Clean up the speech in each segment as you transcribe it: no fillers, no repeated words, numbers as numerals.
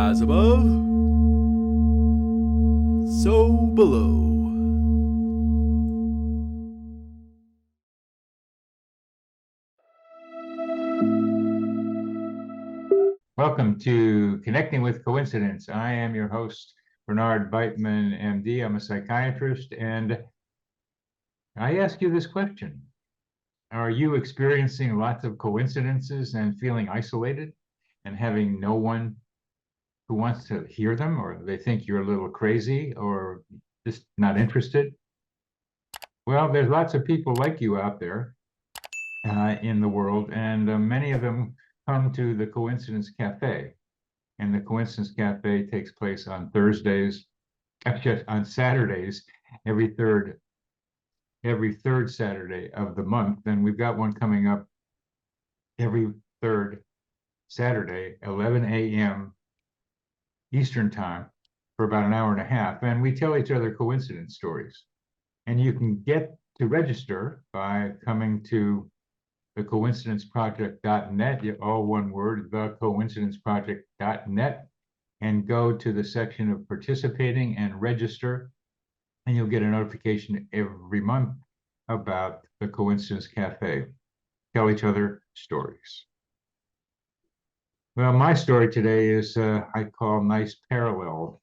As above, so below. Welcome to Connecting with Coincidence. I am your host, Bernard Beitman, MD. I'm a psychiatrist, and I ask you this question. Are you experiencing lots of coincidences and feeling isolated and having no one who wants to hear them, or they think you're a little crazy or just not interested? Well, there's lots of people like you out there in the world, and many of them come to the Coincidence Cafe. And the Coincidence Cafe takes place on Thursdays, actually on Saturdays, every third Saturday of the month. And we've got one coming up every third Saturday, 11 a.m. Eastern time, for about an hour and a half. And we tell each other coincidence stories. And you can get to register by coming to thecoincidenceproject.net, all one word, thecoincidenceproject.net, and go to the section of participating and register, and you'll get a notification every month about the Coincidence Cafe. Tell each other stories. Well, my story today is I call Nice Parallel.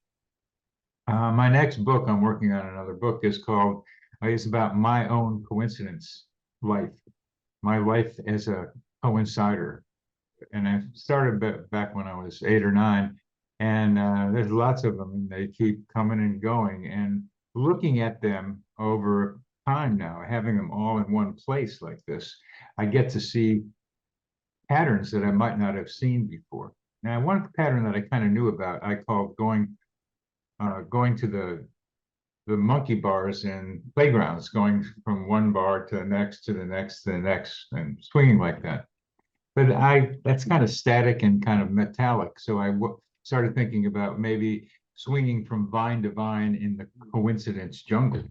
My next book, I'm working on another book, is called, it's about my own coincidence life, my life as a coincider. And I started back when I was 8 or 9, and there's lots of them, and they keep coming and going. And looking at them over time now, having them all in one place like this, I get to see patterns that I might not have seen before. Now, one pattern that I kind of knew about, I called going to the monkey bars and playgrounds, going from one bar to the next, to the next, to the next, and swinging like that. But that's kind of static and kind of metallic. So I started thinking about maybe swinging from vine to vine in the coincidence jungle.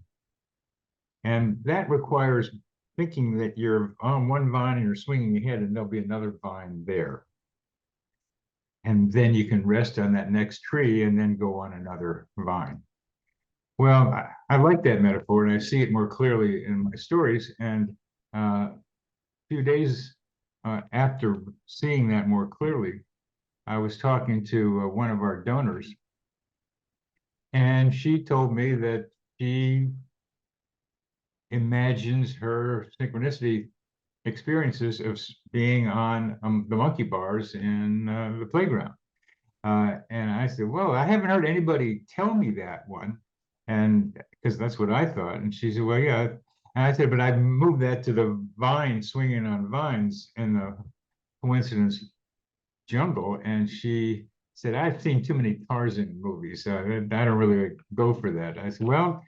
And that requires thinking that you're on one vine and you're swinging ahead, and there'll be another vine there. And then you can rest on that next tree and then go on another vine. Well, I like that metaphor, and I see it more clearly in my stories. And a few days after seeing that more clearly, I was talking to one of our donors, and she told me that she imagines her synchronicity experiences of being on the monkey bars in the playground. And I said, well, I haven't heard anybody tell me that one. And because that's what I thought. And she said, well, yeah. And I said, but I moved that to the vine, swinging on vines in the coincidence jungle. And she said, I've seen too many Tarzan movies. I don't really go for that. I said, well,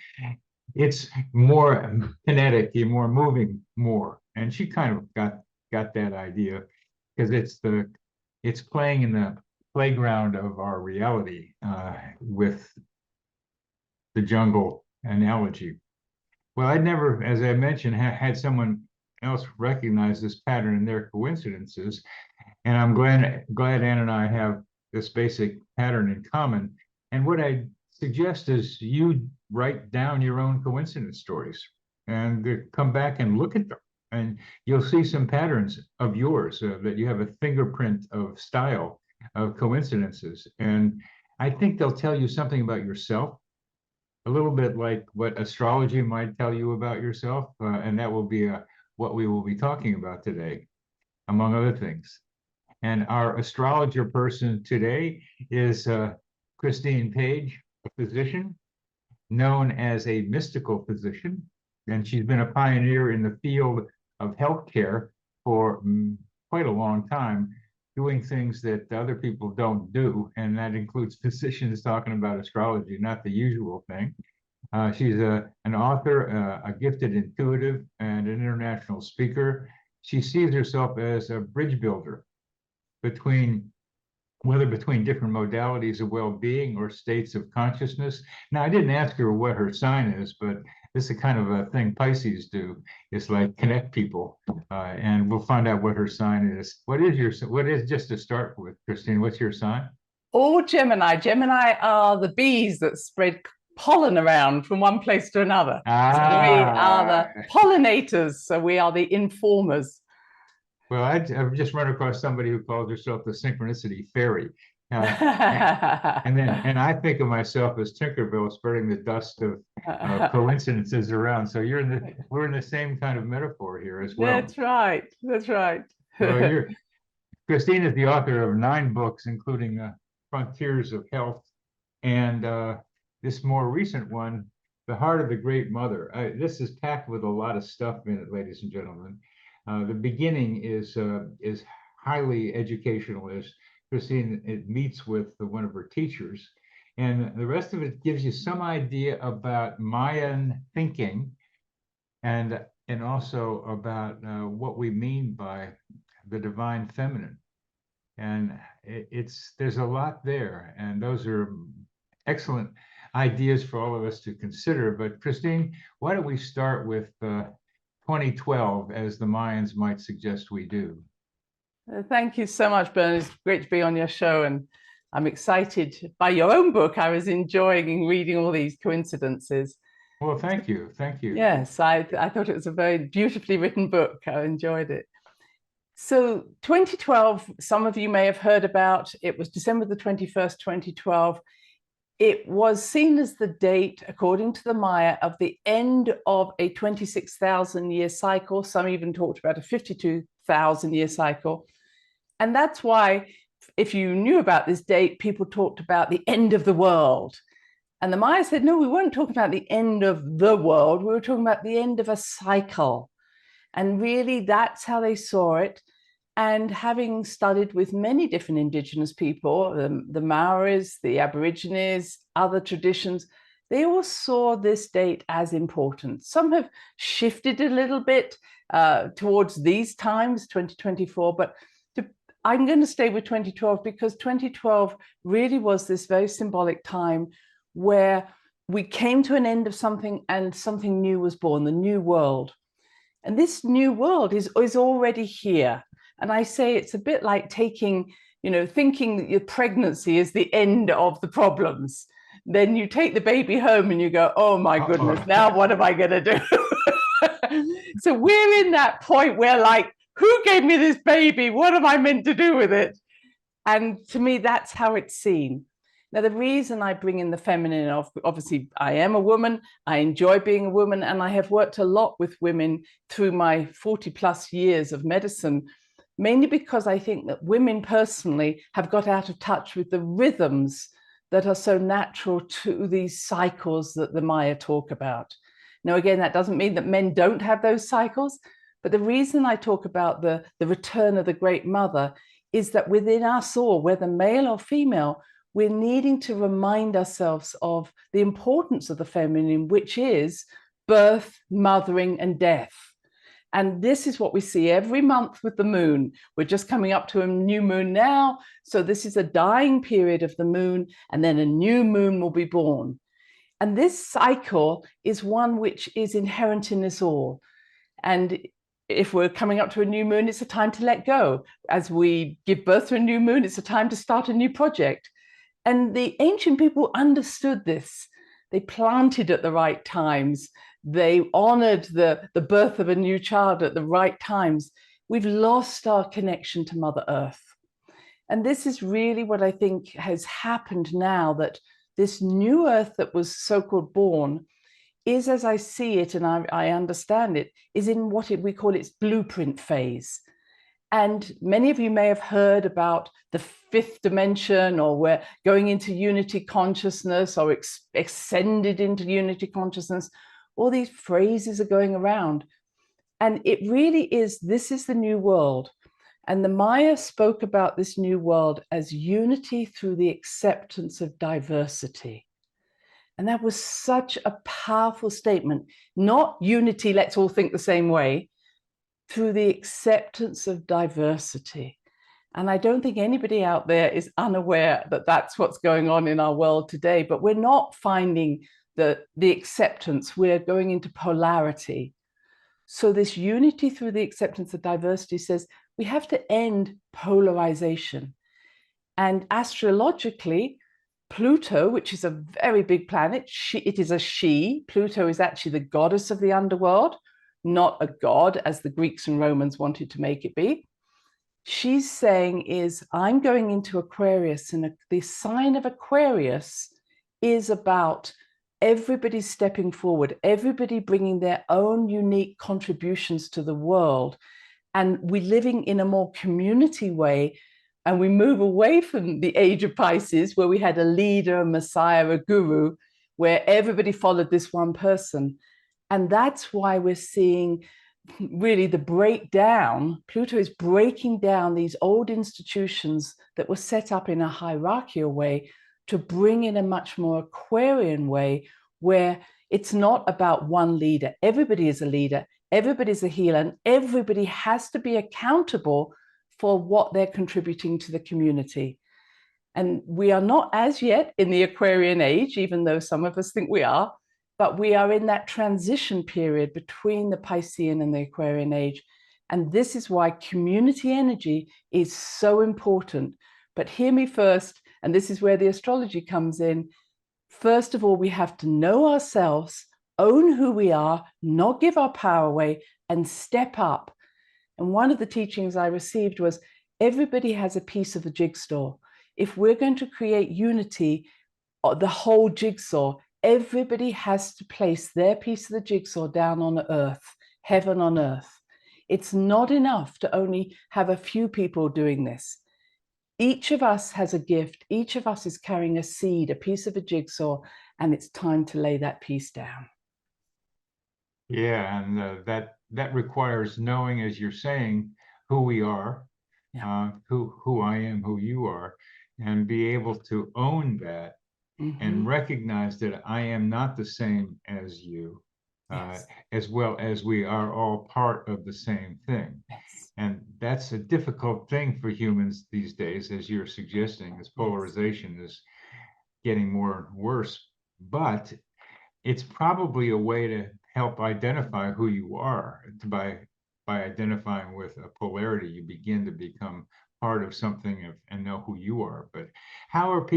it's more kinetic, you're more moving more. And she kind of got that idea, because it's playing in the playground of our reality with the jungle analogy. Well, I'd never, as I mentioned, had someone else recognize this pattern in their coincidences. And I'm glad Ann and I have this basic pattern in common. And what I suggest is you write down your own coincidence stories and come back and look at them. And you'll see some patterns of yours, that you have a fingerprint of style of coincidences. And I think they'll tell you something about yourself, a little bit like what astrology might tell you about yourself. And that will be what we will be talking about today, among other things. And our astrologer person today is Christine Page, a physician known as a mystical physician. And she's been a pioneer in the field of healthcare for quite a long time, doing things that other people don't do. And that includes physicians talking about astrology, not the usual thing. She's an author, a gifted intuitive, and an international speaker. She sees herself as a bridge builder between different modalities of well-being or states of consciousness. Now, I didn't ask her what her sign is, but this is kind of a thing Pisces do. It's like connect people, and we'll find out what her sign is. Just to start with, Christine, what's your sign? All Gemini. Gemini are the bees that spread pollen around from one place to another. So we are the pollinators. So we are the informers. Well, I've just run across somebody who calls herself the synchronicity fairy. And I think of myself as Tinkerbell spreading the dust of coincidences around. So we're in the same kind of metaphor here as well. That's right. That's right. Well, Christine is the author of 9 books, including Frontiers of Health, and this more recent one, The Heart of the Great Mother. This is packed with a lot of stuff in it, ladies and gentlemen. The beginning is highly educational, as Christine meets with one of her teachers, and the rest of it gives you some idea about Mayan thinking, and also about what we mean by the divine feminine. And there's a lot there, and those are excellent ideas for all of us to consider. But Christine, why don't we start with 2012, as the Mayans might suggest we do? Thank you so much, Bernard. It's great to be on your show, and I'm excited by your own book. I was enjoying reading all these coincidences. Well, thank you. Thank you. Yes, I thought it was a very beautifully written book. I enjoyed it. So 2012, some of you may have heard about. It was December the 21st, 2012. It was seen as the date, according to the Maya, of the end of a 26,000-year cycle. Some even talked about a 52,000-year cycle. And that's why, if you knew about this date, people talked about the end of the world. And the Maya said, no, we weren't talking about the end of the world. We were talking about the end of a cycle. And really, that's how they saw it. And having studied with many different indigenous people, the Maoris, the Aborigines, other traditions, they all saw this date as important. Some have shifted a little bit towards these times, 2024, but I'm going to stay with 2012 because 2012 really was this very symbolic time where we came to an end of something and something new was born, the new world. And this new world is already here. And I say it's a bit like thinking that your pregnancy is the end of the problems. Then you take the baby home and you go, oh my goodness, now what am I going to do? So we're in that point where, like, who gave me this baby? What am I meant to do with it? And to me, that's how it's seen. Now, the reason I bring in the feminine, obviously, I am a woman. I enjoy being a woman, and I have worked a lot with women through my 40+ years of medicine, mainly because I think that women personally have got out of touch with the rhythms that are so natural to these cycles that the Maya talk about. Now, again, that doesn't mean that men don't have those cycles, but the reason I talk about the return of the Great Mother is that within us all, whether male or female, we're needing to remind ourselves of the importance of the feminine, which is birth, mothering, and death. And this is what we see every month with the moon. We're just coming up to a new moon now. So this is a dying period of the moon, and then a new moon will be born. And this cycle is one which is inherent in us all. And if we're coming up to a new moon, it's a time to let go. As we give birth to a new moon, it's a time to start a new project. And the ancient people understood this. They planted at the right times. They honored the birth of a new child at the right times. We've lost our connection to Mother Earth. And this is really what I think has happened now, that this new Earth that was so-called born is, as I see it and I understand it, is in what we call its blueprint phase. And many of you may have heard about the 5th dimension, or we're going into unity consciousness, or ascended into unity consciousness. All these phrases are going around. And it really is, this is the new world. And the Maya spoke about this new world as unity through the acceptance of diversity. And that was such a powerful statement. Not unity, let's all think the same way, through the acceptance of diversity. And I don't think anybody out there is unaware that that's what's going on in our world today, but we're not finding the acceptance, we're going into polarity. So this unity through the acceptance of diversity says we have to end polarization. And astrologically, Pluto, which is a very big planet, it is a she. Pluto is actually the goddess of the underworld, not a god as the Greeks and Romans wanted to make it be. She's saying is, I'm going into Aquarius, and the sign of Aquarius is about everybody stepping forward, everybody bringing their own unique contributions to the world. And we're living in a more community way. And we move away from the age of Pisces, where we had a leader, a messiah, a guru, where everybody followed this one person. And that's why we're seeing really the breakdown. Pluto is breaking down these old institutions that were set up in a hierarchical way to bring in a much more Aquarian way, where it's not about one leader. Everybody is a leader, everybody's a healer, and everybody has to be accountable for what they're contributing to the community. And we are not as yet in the Aquarian age, even though some of us think we are, but we are in that transition period between the Piscean and the Aquarian age. And this is why community energy is so important. But hear me first, and this is where the astrology comes in. First of all, we have to know ourselves, own who we are, not give our power away, and step up. And one of the teachings I received was everybody has a piece of the jigsaw. If we're going to create unity, the whole jigsaw, everybody has to place their piece of the jigsaw down on earth, heaven on earth. It's not enough to only have a few people doing this. Each of us has a gift. Each of us is carrying a seed, a piece of a jigsaw, and it's time to lay that piece down. Yeah, and that requires knowing, as you're saying, who we are, who I am, who you are, and be able to own that and recognize that I am not the same as you, as well as we are all part of the same thing. Yes. And that's a difficult thing for humans these days, as you're suggesting. This polarization is getting more and worse, but it's probably a way to help identify who you are. By identifying with a polarity, you begin to become part of something and know who you are. But how are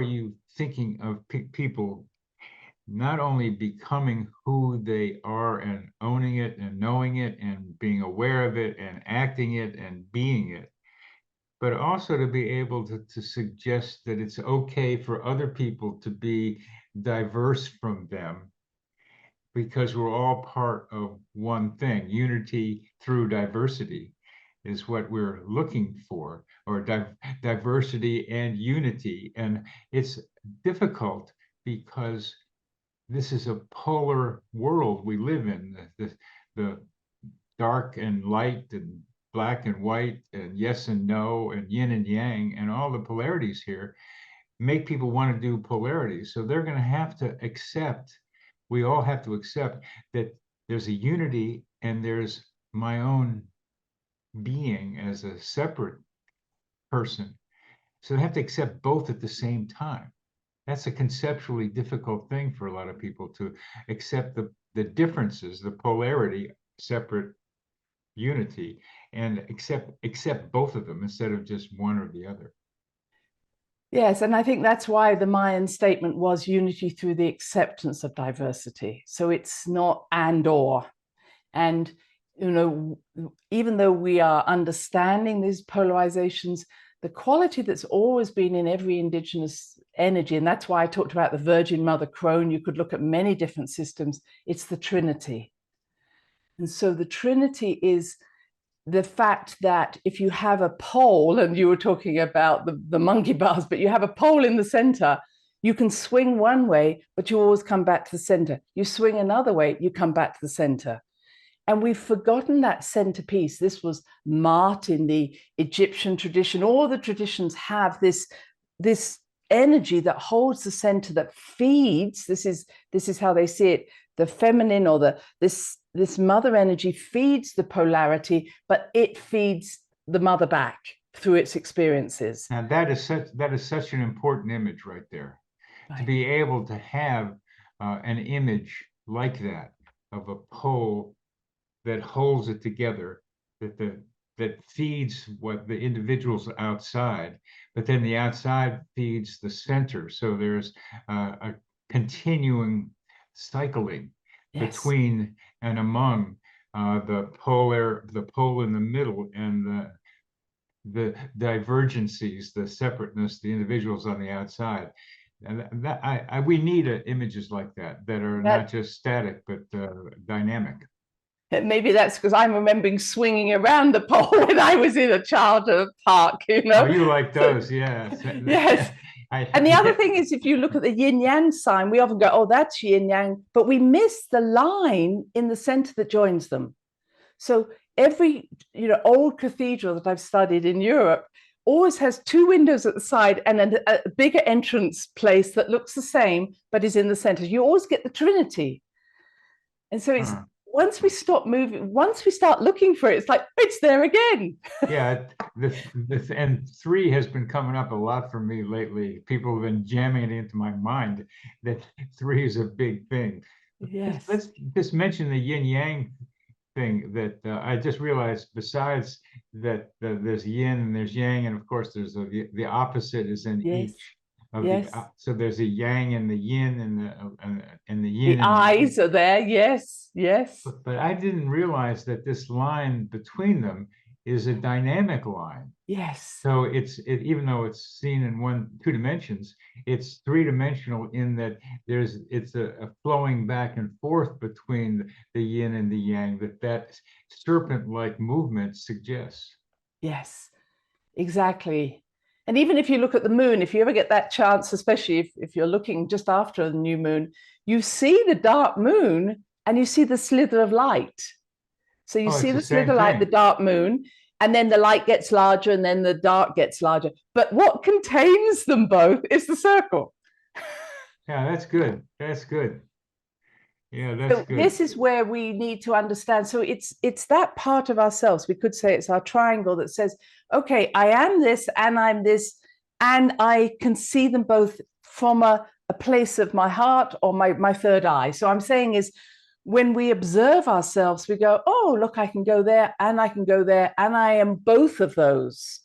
you thinking of people not only becoming who they are and owning it and knowing it and being aware of it and acting it and being it, but also to be able to suggest that it's okay for other people to be diverse from them, because we're all part of one thing. Unity through diversity is what we're looking for, or diversity and unity. And it's difficult because this is a polar world we live in. The dark and light, and black and white, and yes and no, and yin and yang, and all the polarities here make people want to do polarities. So they're going to have to accept, we all have to accept that there's a unity and there's my own being as a separate person. So they have to accept both at the same time. That's a conceptually difficult thing for a lot of people, to accept the differences, the polarity, separate unity, and accept both of them instead of just one or the other. Yes, and I think that's why the Mayan statement was unity through the acceptance of diversity. So it's not and or. And, you know, even though we are understanding these polarizations, the quality that's always been in every indigenous energy, and that's why I talked about the Virgin Mother Crone, you could look at many different systems, it's the Trinity. And so the Trinity is the fact that if you have a pole, and you were talking about the monkey bars, but you have a pole in the center, you can swing one way, but you always come back to the center. You swing another way, you come back to the center. And we've forgotten that centerpiece. This was Ma'at in the Egyptian tradition. All the traditions have this energy that holds the center, that feeds. This is how they see it. The feminine, or this mother energy feeds the polarity, but it feeds the mother back through its experiences. And that is such an important image right there. Right. To be able to have an image like that of a pole that holds it together, that that feeds what the individuals outside, but then the outside feeds the center. So there's a continuing cycling between and among the pole in the middle, and the divergencies, the separateness, the individuals on the outside. And we need images like that are not just static, but dynamic. Maybe that's because I'm remembering swinging around the pole when I was in a childhood park, you know. Oh, you like those, yeah. Yes. And the other thing is, if you look at the yin yang sign, we often go, oh, that's yin yang, but we miss the line in the center that joins them. So every, old cathedral that I've studied in Europe always has two windows at the side and then a bigger entrance place that looks the same, but is in the center. You always get the Trinity. And so it's, once we stop moving, once we start looking for it, it's like, it's there again. Yeah, and 3 has been coming up a lot for me lately. People have been jamming it into my mind that 3 is a big thing. Yes. Let's just mention the yin yang thing that I just realized. Besides that, there's yin and there's yang, and of course there's the opposite is in each. So there's a yang and the yin and the yin. The eyes are there, yes. But I didn't realize that this line between them is a dynamic line. Yes. So even though it's seen in 2 dimensions, it's 3-dimensional in that it's a flowing back and forth between the yin and the yang that serpent-like movement suggests. Yes, exactly. And even if you look at the moon, if you ever get that chance, especially if you're looking just after the new moon, you see the dark moon and you see the slither of light. So you see the slither of light, the dark moon, and then the light gets larger and then the dark gets larger. But what contains them both is the circle. Yeah, that's good. That's good. Yeah, that's good. This is where we need to understand. So it's that part of ourselves. We could say it's our triangle that says, okay, I am this and I'm this, and I can see them both from a place of my heart or my third eye. So I'm saying is, when we observe ourselves, we go, oh, look, I can go there and I can go there, and I am both of those.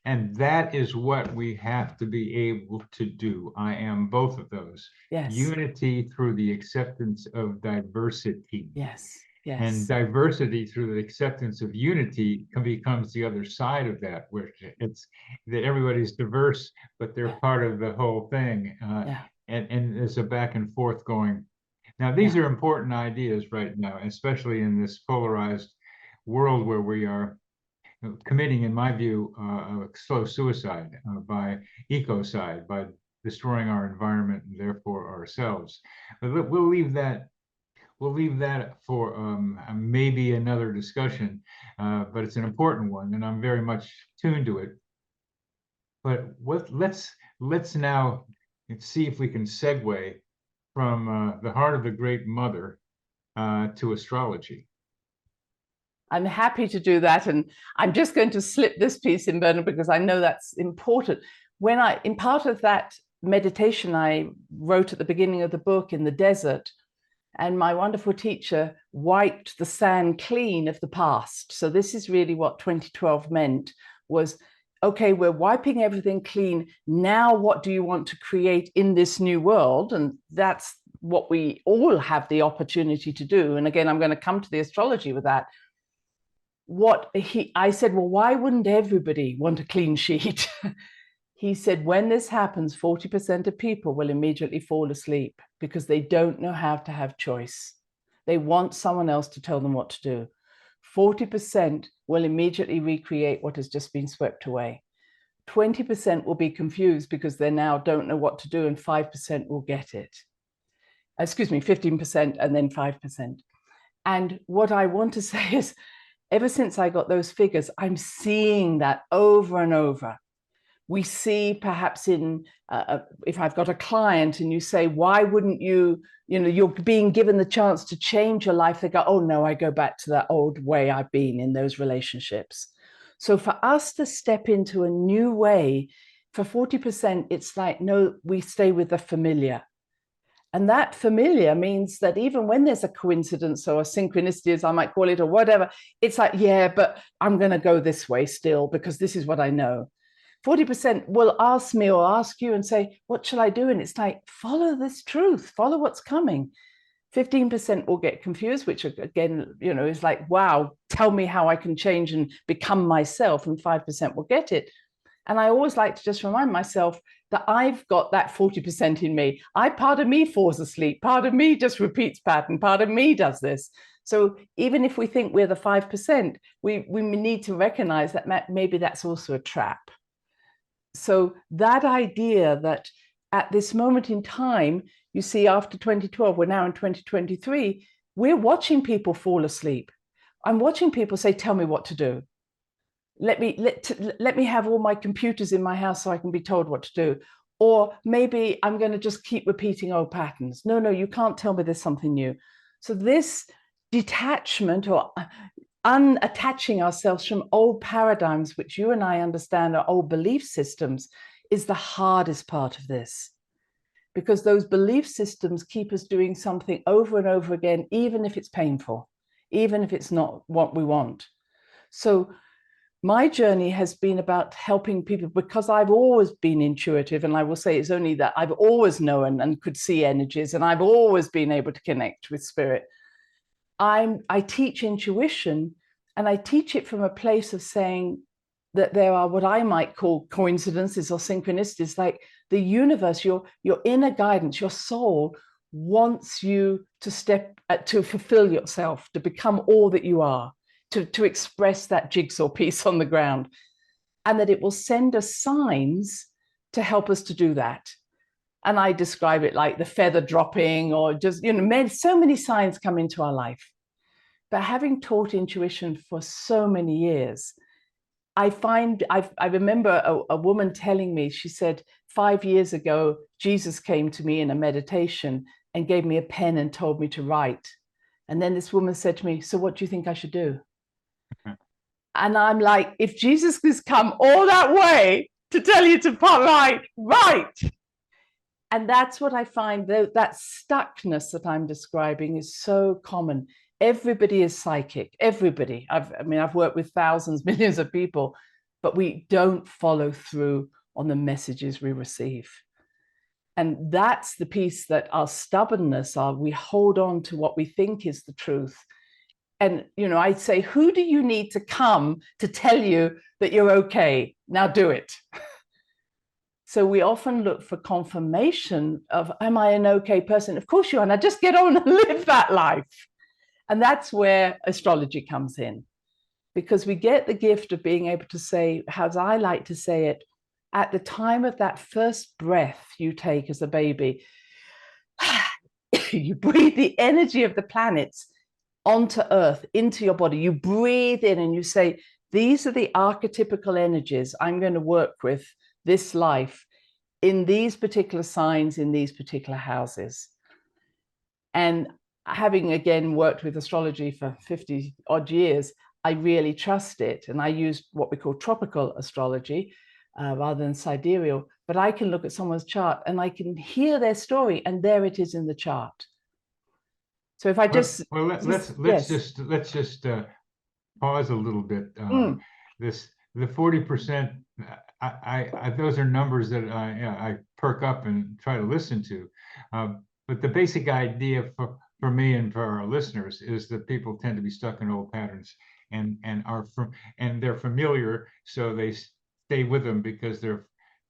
And that is what we have to be able to do. I am both of those. Yes. Unity through the acceptance of diversity. Yes. And diversity through the acceptance of unity becomes the other side of that, where it's that everybody's diverse, but they're part of the whole thing. And there's a back and forth going. Now, these are important ideas right now, especially in this polarized world where we are committing, in my view, a slow suicide by ecocide, by destroying our environment and therefore ourselves. But we'll leave that for maybe another discussion, but it's an important one, and I'm very much tuned to it. But let's now see if we can segue from the heart of the Great Mother to astrology. I'm happy to do that. And I'm just going to slip this piece in, Bernard, because I know that's important. In part of that meditation I wrote at the beginning of the book in the desert, and my wonderful teacher wiped the sand clean of the past. So this is really what 2012 meant, was, okay, we're wiping everything clean. Now, what do you want to create in this new world? And that's what we all have the opportunity to do. And again, I'm going to come to the astrology with that. I said, well, why wouldn't everybody want a clean sheet? He said, when this happens, 40% of people will immediately fall asleep because they don't know how to have choice. They want someone else to tell them what to do. 40% will immediately recreate what has just been swept away. 20% will be confused because they now don't know what to do, and 5% will get it. 15% and then 5%. And what I want to say is, ever since I got those figures, I'm seeing that over and over. We see perhaps if I've got a client and you say, why wouldn't you're being given the chance to change your life, they go, oh no, I go back to that old way I've been in those relationships. So for us to step into a new way, for 40%, it's like, no, we stay with the familiar. And that familiar means that even when there's a coincidence or a synchronicity, as I might call it, or whatever, it's like, yeah, but I'm going to go this way still because this is what I know. 40% will ask me or ask you and say, what shall I do? And it's like, follow this truth, follow what's coming. 15% will get confused, which again, is like, wow, tell me how I can change and become myself. And 5% will get it. And I always like to just remind myself that I've got that 40% in me. Part of me falls asleep. Part of me just repeats pattern. Part of me does this. So even if we think we're the 5%, we need to recognize that maybe that's also a trap. So that idea that at this moment in time, you see, after 2012, we're now in 2023, we're watching people fall asleep. I'm watching people say, tell me what to do. Let me have all my computers in my house so I can be told what to do. Or maybe I'm going to just keep repeating old patterns. No, you can't tell me there's something new. So this detachment or unattaching ourselves from old paradigms, which you and I understand are old belief systems, is the hardest part of this. Because those belief systems keep us doing something over and over again, even if it's painful, even if it's not what we want. So my journey has been about helping people, because I've always been intuitive, and I will say it's only that I've always known and could see energies, and I've always been able to connect with spirit. I teach intuition, and I teach it from a place of saying that there are what I might call coincidences or synchronicities, like the universe, your inner guidance, your soul wants you to fulfill yourself, to become all that you are. To express that jigsaw piece on the ground, and that it will send us signs to help us to do that. And I describe it like the feather dropping, or just, so many signs come into our life. But having taught intuition for so many years, I remember a woman telling me, she said, 5 years ago, Jesus came to me in a meditation and gave me a pen and told me to write. And then this woman said to me, so what do you think I should do? And I'm like, if Jesus has come all that way to tell you to write. And that's what I find, that stuckness that I'm describing is so common. Everybody is psychic, everybody. I've worked with thousands, millions of people, but we don't follow through on the messages we receive. And that's the piece that our stubbornness, we hold on to what we think is the truth. And, I'd say, who do you need to come to tell you that you're okay? Now do it. So we often look for confirmation of, am I an okay person? Of course you are. Now just get on and live that life. And that's where astrology comes in, because we get the gift of being able to say, as I like to say it, at the time of that first breath you take as a baby, you breathe the energy of the planets onto Earth, into your body. You breathe in and you say, these are the archetypical energies I'm going to work with this life in these particular signs, in these particular houses. And having, again, worked with astrology for 50 odd years, I really trust it. And I use what we call tropical astrology rather than sidereal. But I can look at someone's chart and I can hear their story, and there it is in the chart. So if I let's just pause a little bit. The 40%, those are numbers that I perk up and try to listen to. But the basic idea for me and for our listeners is that people tend to be stuck in old patterns and they're familiar, so they stay with them because they're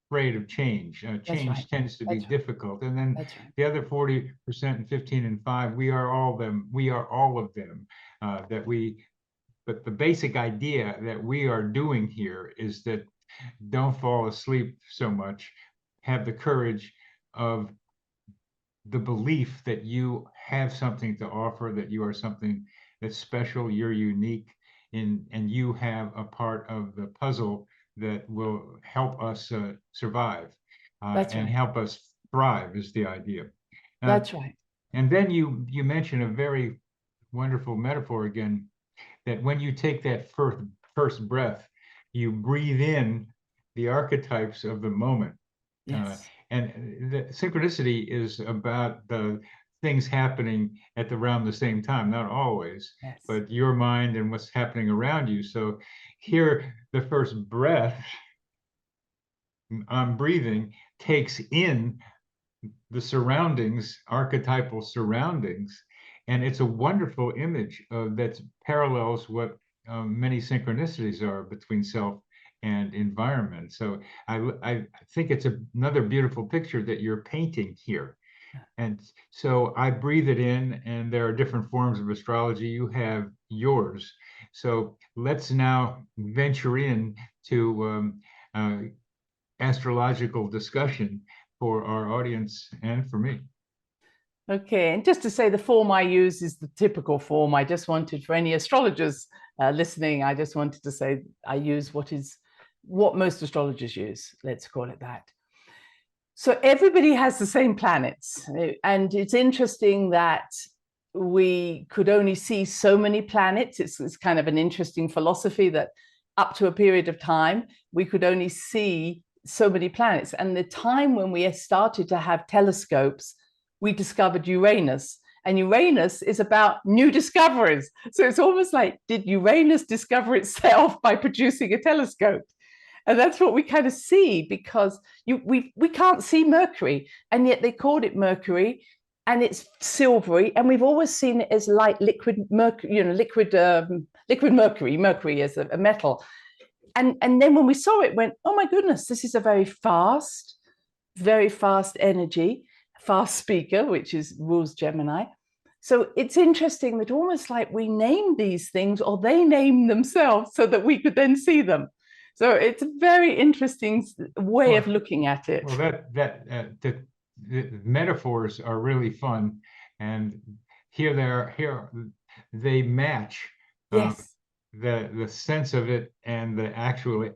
afraid of change. Change tends to be difficult. And then the other 40% and 15 and 5, we are all of them. But the basic idea that we are doing here is that don't fall asleep so much. Have the courage of the belief that you have something to offer, that you are something that's special, you're unique, and you have a part of the puzzle that will help us survive and help us thrive is the idea. That's right. And then you mentioned a very wonderful metaphor again, that when you take that first breath, you breathe in the archetypes of the moment. Yes. And the synchronicity is about the things happening at around the same time, not always, Yes. but your mind and what's happening around you. So here, the first breath I'm breathing takes in the surroundings, archetypal surroundings, and it's a wonderful image that parallels what many synchronicities are between self and environment. So I think it's another beautiful picture that you're painting here. And so I breathe it in, and there are different forms of astrology. You have yours. So let's now venture in to astrological discussion for our audience and for me. Okay, and just to say the form I use is the typical form. I just wanted, for any astrologers listening, I just wanted to say I use what most astrologers use, let's call it that. So everybody has the same planets, and it's interesting that we could only see so many planets. It's kind of an interesting philosophy that up to a period of time, we could only see so many planets. And the time when we started to have telescopes, we discovered Uranus. And Uranus is about new discoveries. So it's almost like, did Uranus discover itself by producing a telescope? And that's what we kind of see, because we can't see Mercury, and yet they called it Mercury, and it's silvery, and we've always seen it as light liquid mercury, liquid mercury as a metal. And then when we saw it, went, oh my goodness, this is a very fast energy, fast speaker, which rules Gemini. So it's interesting that almost like we name these things, or they name themselves, so that we could then see them. So it's a very interesting way of looking at it. Well, the metaphors are really fun, and here they match. Yes. The sense of it and the actuality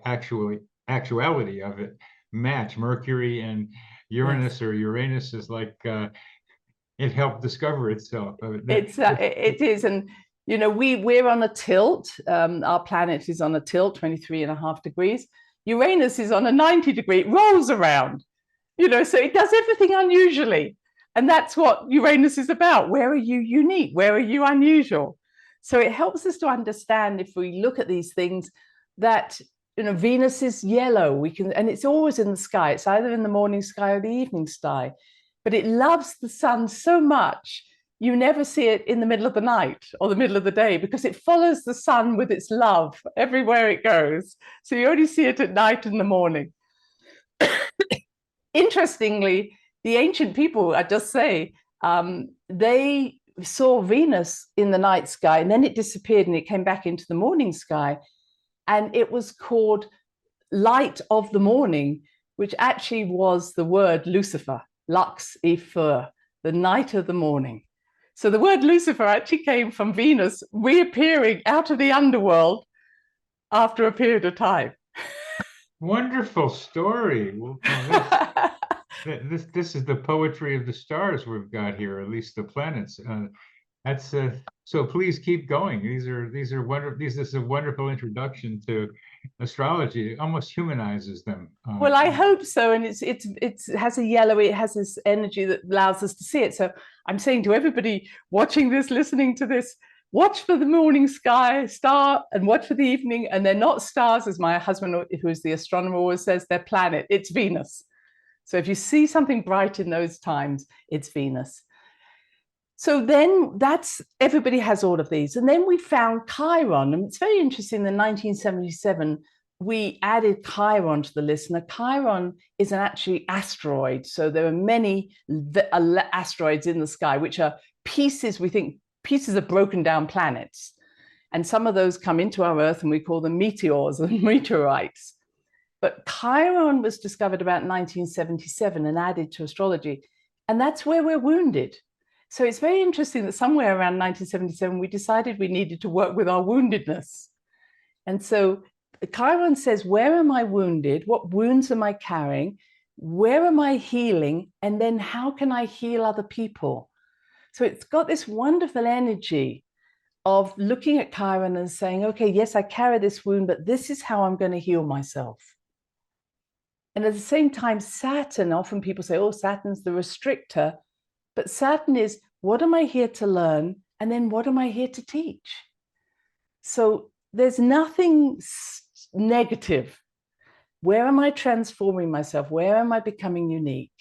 of it match. Mercury and Uranus, yes. Or Uranus is like it helped discover itself. It is, and we're on a tilt. Our planet is on a tilt, 23.5 degrees. Uranus is on a 90-degree. It rolls around, so it does everything unusually. And that's what Uranus is about. Where are you unique? Where are you unusual? So it helps us to understand, if we look at these things, that Venus is yellow. And it's always in the sky. It's either in the morning sky or the evening sky. But it loves the sun so much, you never see it in the middle of the night or the middle of the day, because it follows the sun with its love everywhere it goes. So you only see it at night and the morning. Interestingly, the ancient people, I just say, they saw Venus in the night sky, and then it disappeared and it came back into the morning sky. And it was called light of the morning, which actually was the word Lucifer, lux e fur, the night of the morning. So the word Lucifer actually came from Venus reappearing out of the underworld after a period of time. Wonderful story. Well, this is the poetry of the stars we've got here, at least the planets. That's so. Please keep going. This is a wonderful introduction to astrology. It almost humanizes them. Well, I hope so. And it has a yellow. It has this energy that allows us to see it. So I'm saying to everybody watching this, listening to this, watch for the morning star, and watch for the evening. And they're not stars, as my husband, who's the astronomer, always says. They're planet. It's Venus. So if you see something bright in those times, it's Venus. So then everybody has all of these. And then we found Chiron. And it's very interesting. In 1977, we added Chiron to the list. And Chiron is an actually asteroid. So there are many asteroids in the sky, which are pieces, we think, pieces of broken down planets. And some of those come into our Earth, and we call them meteors and meteorites. But Chiron was discovered about 1977 and added to astrology. And that's where we're wounded. So it's very interesting that somewhere around 1977, we decided we needed to work with our woundedness. And so Chiron says, where am I wounded? What wounds am I carrying? Where am I healing? And then how can I heal other people? So it's got this wonderful energy of looking at Chiron and saying, okay, yes, I carry this wound, but this is how I'm going to heal myself. And at the same time, Saturn, often people say, oh, Saturn's the restrictor. But Saturn is, what am I here to learn? And then what am I here to teach? So there's nothing negative. Where am I transforming myself? Where am I becoming unique?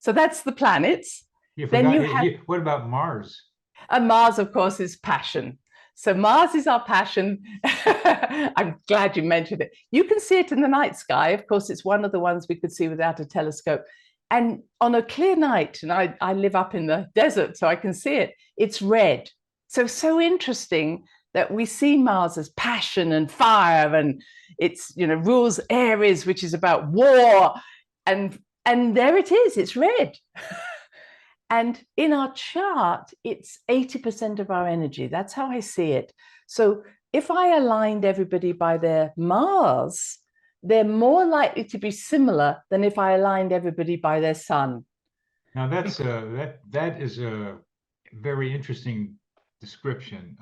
So that's the planets. Then you have, what about Mars? And Mars, of course, is passion. So Mars is our passion. I'm glad you mentioned it. You can see it in the night sky. Of course, it's one of the ones we could see without a telescope. And on a clear night, and I live up in the desert, so I can see it, it's red. So interesting that we see Mars as passion and fire, and it's, rules Aries, which is about war. And there it is, it's red. And in our chart, it's 80% of our energy. That's how I see it. So if I aligned everybody by their Mars, they're more likely to be similar than if I aligned everybody by their sun. Now that's that is a very interesting description.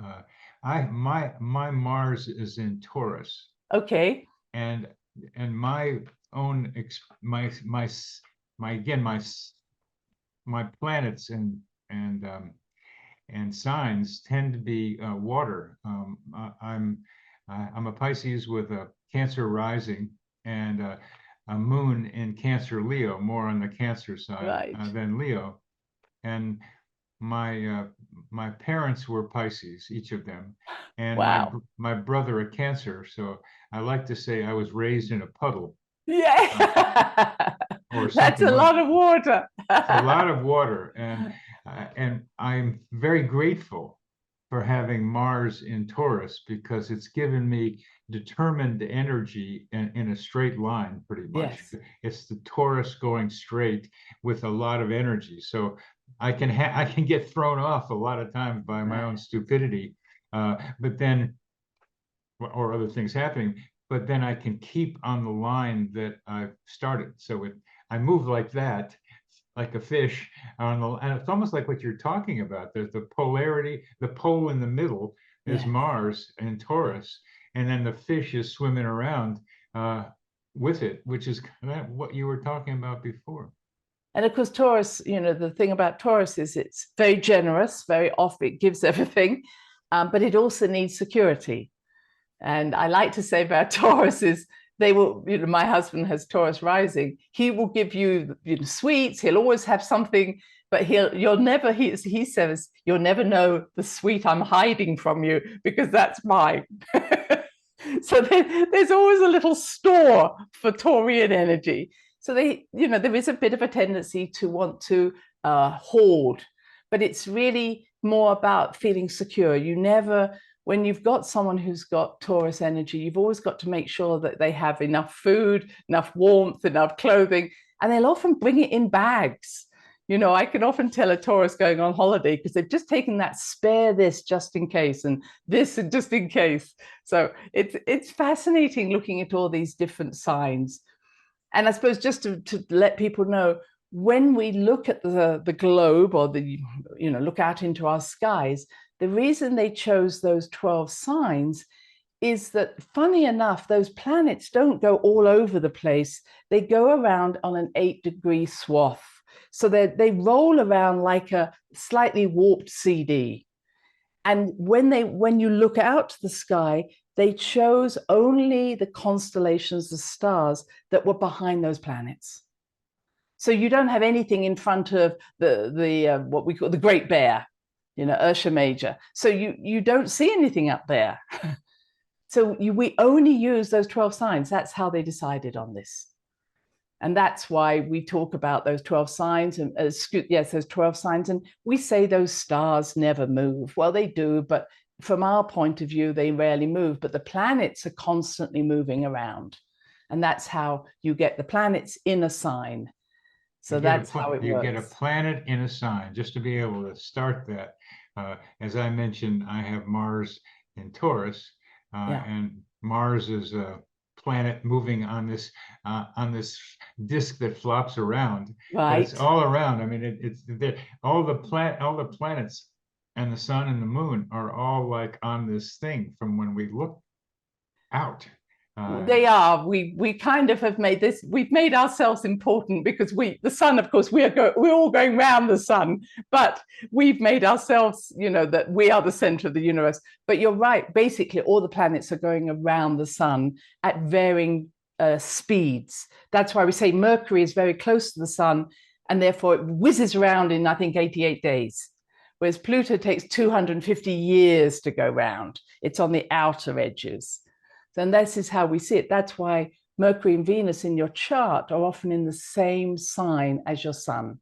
My Mars is in Taurus. Okay. And my own my planets and signs tend to be water. I'm a Pisces with a Cancer rising and a moon in Cancer Leo, more on the Cancer side than Leo. And my parents were Pisces, each of them, and my brother a Cancer. So I like to say I was raised in a puddle. Yeah. Or that's a lot of water. A lot of water, and I'm very grateful for having Mars in Taurus, because it's given me determined energy in a straight line, pretty much. Yes. It's the Taurus going straight with a lot of energy. So I can get thrown off a lot of times by my own stupidity, but then, or other things happening, but then I can keep on the line that I've started. So I move like that, like a fish on the, and it's almost like what you're talking about. There's the polarity, the pole in the middle is Mars and Taurus, and then the fish is swimming around with it, which is kind of what you were talking about before. And of course, Taurus, the thing about Taurus is it's very generous, very off, it gives everything, but it also needs security. And I like to say about Taurus is they will, my husband has Taurus rising. He will give you, sweets. He'll always have something, but you'll never, he says, you'll never know the sweet I'm hiding from you, because that's mine. So there's always a little store for Taurian energy. So there is a bit of a tendency to want to hoard, but it's really more about feeling secure. You never, when you've got someone who's got Taurus energy, you've always got to make sure that they have enough food, enough warmth, enough clothing, and they'll often bring it in bags. I can often tell a Taurus going on holiday because they've just taken that spare this just in case, and this and just in case. So it's fascinating looking at all these different signs. And I suppose just to let people know, when we look at the globe, or look out into our skies, the reason they chose those 12 signs is that, funny enough, those planets don't go all over the place. They go around on an 8-degree swath. So they roll around like a slightly warped CD. And when you look out to the sky, they chose only the constellations, the stars that were behind those planets. So you don't have anything in front of the what we call the Great Bear, Ursa Major. So you don't see anything up there. So we only use those 12 signs. That's how they decided on this. And that's why we talk about those 12 signs, and those 12 signs, and we say those stars never move. Well, they do, but from our point of view, they rarely move, but the planets are constantly moving around. And that's how you get the planets in a sign. So that's how it works. You get a planet in a sign, just to be able to start that. As I mentioned, I have Mars in Taurus, and Mars is a planet moving on this disk that flops around. Right. But it's all around. I mean, all the planets and the sun and the moon are all like on this thing from when we look out. They are. We kind of have made this. We've made ourselves important because the sun, of course, we're all going round the sun, but we've made ourselves, that we are the center of the universe. But you're right. Basically, all the planets are going around the sun at varying speeds. That's why we say Mercury is very close to the sun, and therefore it whizzes around in, I think, 88 days. Whereas Pluto takes 250 years to go round. It's on the outer edges. And this is how we see it. That's why Mercury and Venus in your chart are often in the same sign as your sun,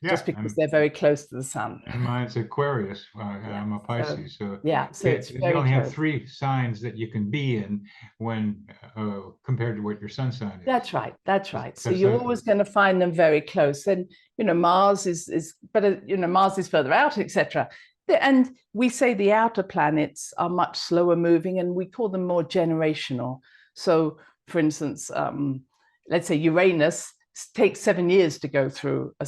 just because they're very close to the sun. And mine's Aquarius. I'm a Pisces. So it's you only have 3 signs that you can be in when compared to what your sun sign is. That's right. That's right. So you're always going to find them very close. And Mars is but Mars is further out, etc. And we say the outer planets are much slower moving, and we call them more generational. So, for instance, let's say Uranus takes 7 years to go through a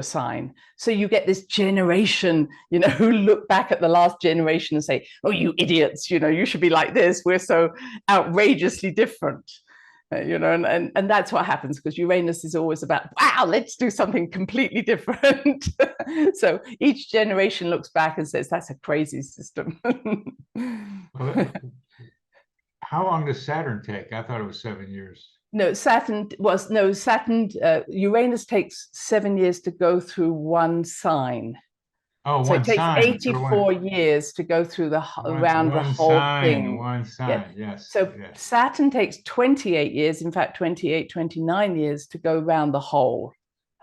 sign. So you get this generation, who look back at the last generation and say, "Oh, you idiots! You should be like this. We're so outrageously different." And that's what happens, because Uranus is always about, wow, let's do something completely different. So each generation looks back and says, that's a crazy system. How long does Saturn take? I thought it was 7 years. No, Uranus takes 7 years to go through one sign. Oh, so it takes sign. 84 years to go through around the whole thing. One sign, yes. So Saturn takes 28 years, in fact, 29 years to go around the whole.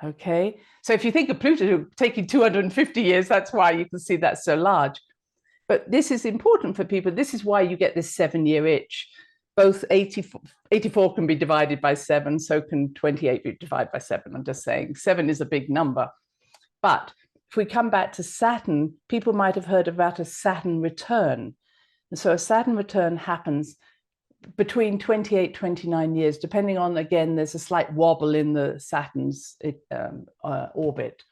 Okay. So if you think of Pluto taking 250 years, that's why you can see that's so large. But this is important for people. This is why you get this 7-year itch. Both 84 can be divided by 7, so can 28 be divided by 7. I'm just saying 7 is a big number. But if we come back to Saturn, people might have heard about a Saturn return. And so a Saturn return happens between 28, 29 years, depending on, again, there's a slight wobble in the Saturn's orbit.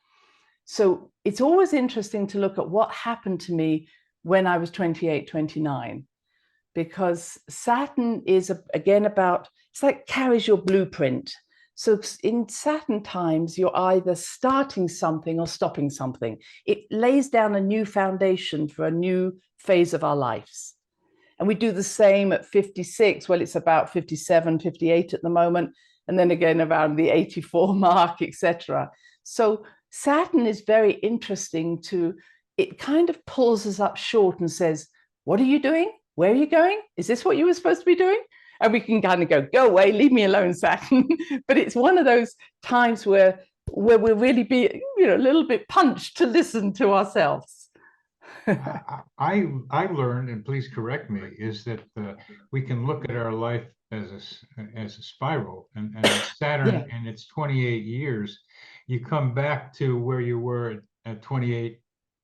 So it's always interesting to look at what happened to me when I was 28, 29, because Saturn is, again, it's like carries your blueprint. So in Saturn times, you're either starting something or stopping something. It lays down a new foundation for a new phase of our lives. And we do the same at 56. Well, it's about 57, 58 at the moment. And then again, around the 84 mark, etc. So Saturn is very interesting it kind of pulls us up short and says, what are you doing? Where are you going? Is this what you were supposed to be doing? And we can kind of go away, leave me alone, Saturn. But it's one of those times where we'll really be, a little bit punched to listen to ourselves. I learned, and please correct me, is that we can look at our life as a spiral, and Saturn in its 28 years, you come back to where you were at 28,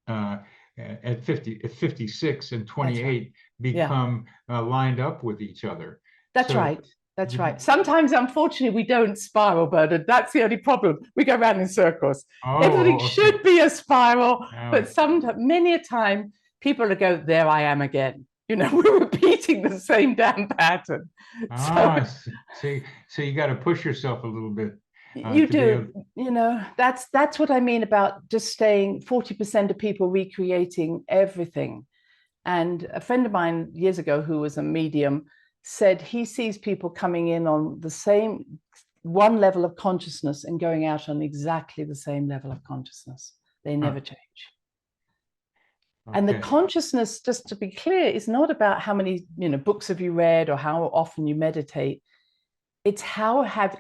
at 56 and 28 become lined up with each other. That's right. That's right. Sometimes, unfortunately, we don't spiral, Bernard. That's the only problem. We go around in circles. Everything should be a spiral, but many a time, people will go, there I am again. We're repeating the same damn pattern. So you got to push yourself a little bit. You do. That's what I mean about just staying 40% of people recreating everything. And a friend of mine years ago, who was a medium, said he sees people coming in on the same one level of consciousness and going out on exactly the same level of consciousness. They never change. Okay. And the consciousness, just to be clear, is not about how many books have you read or how often you meditate. It's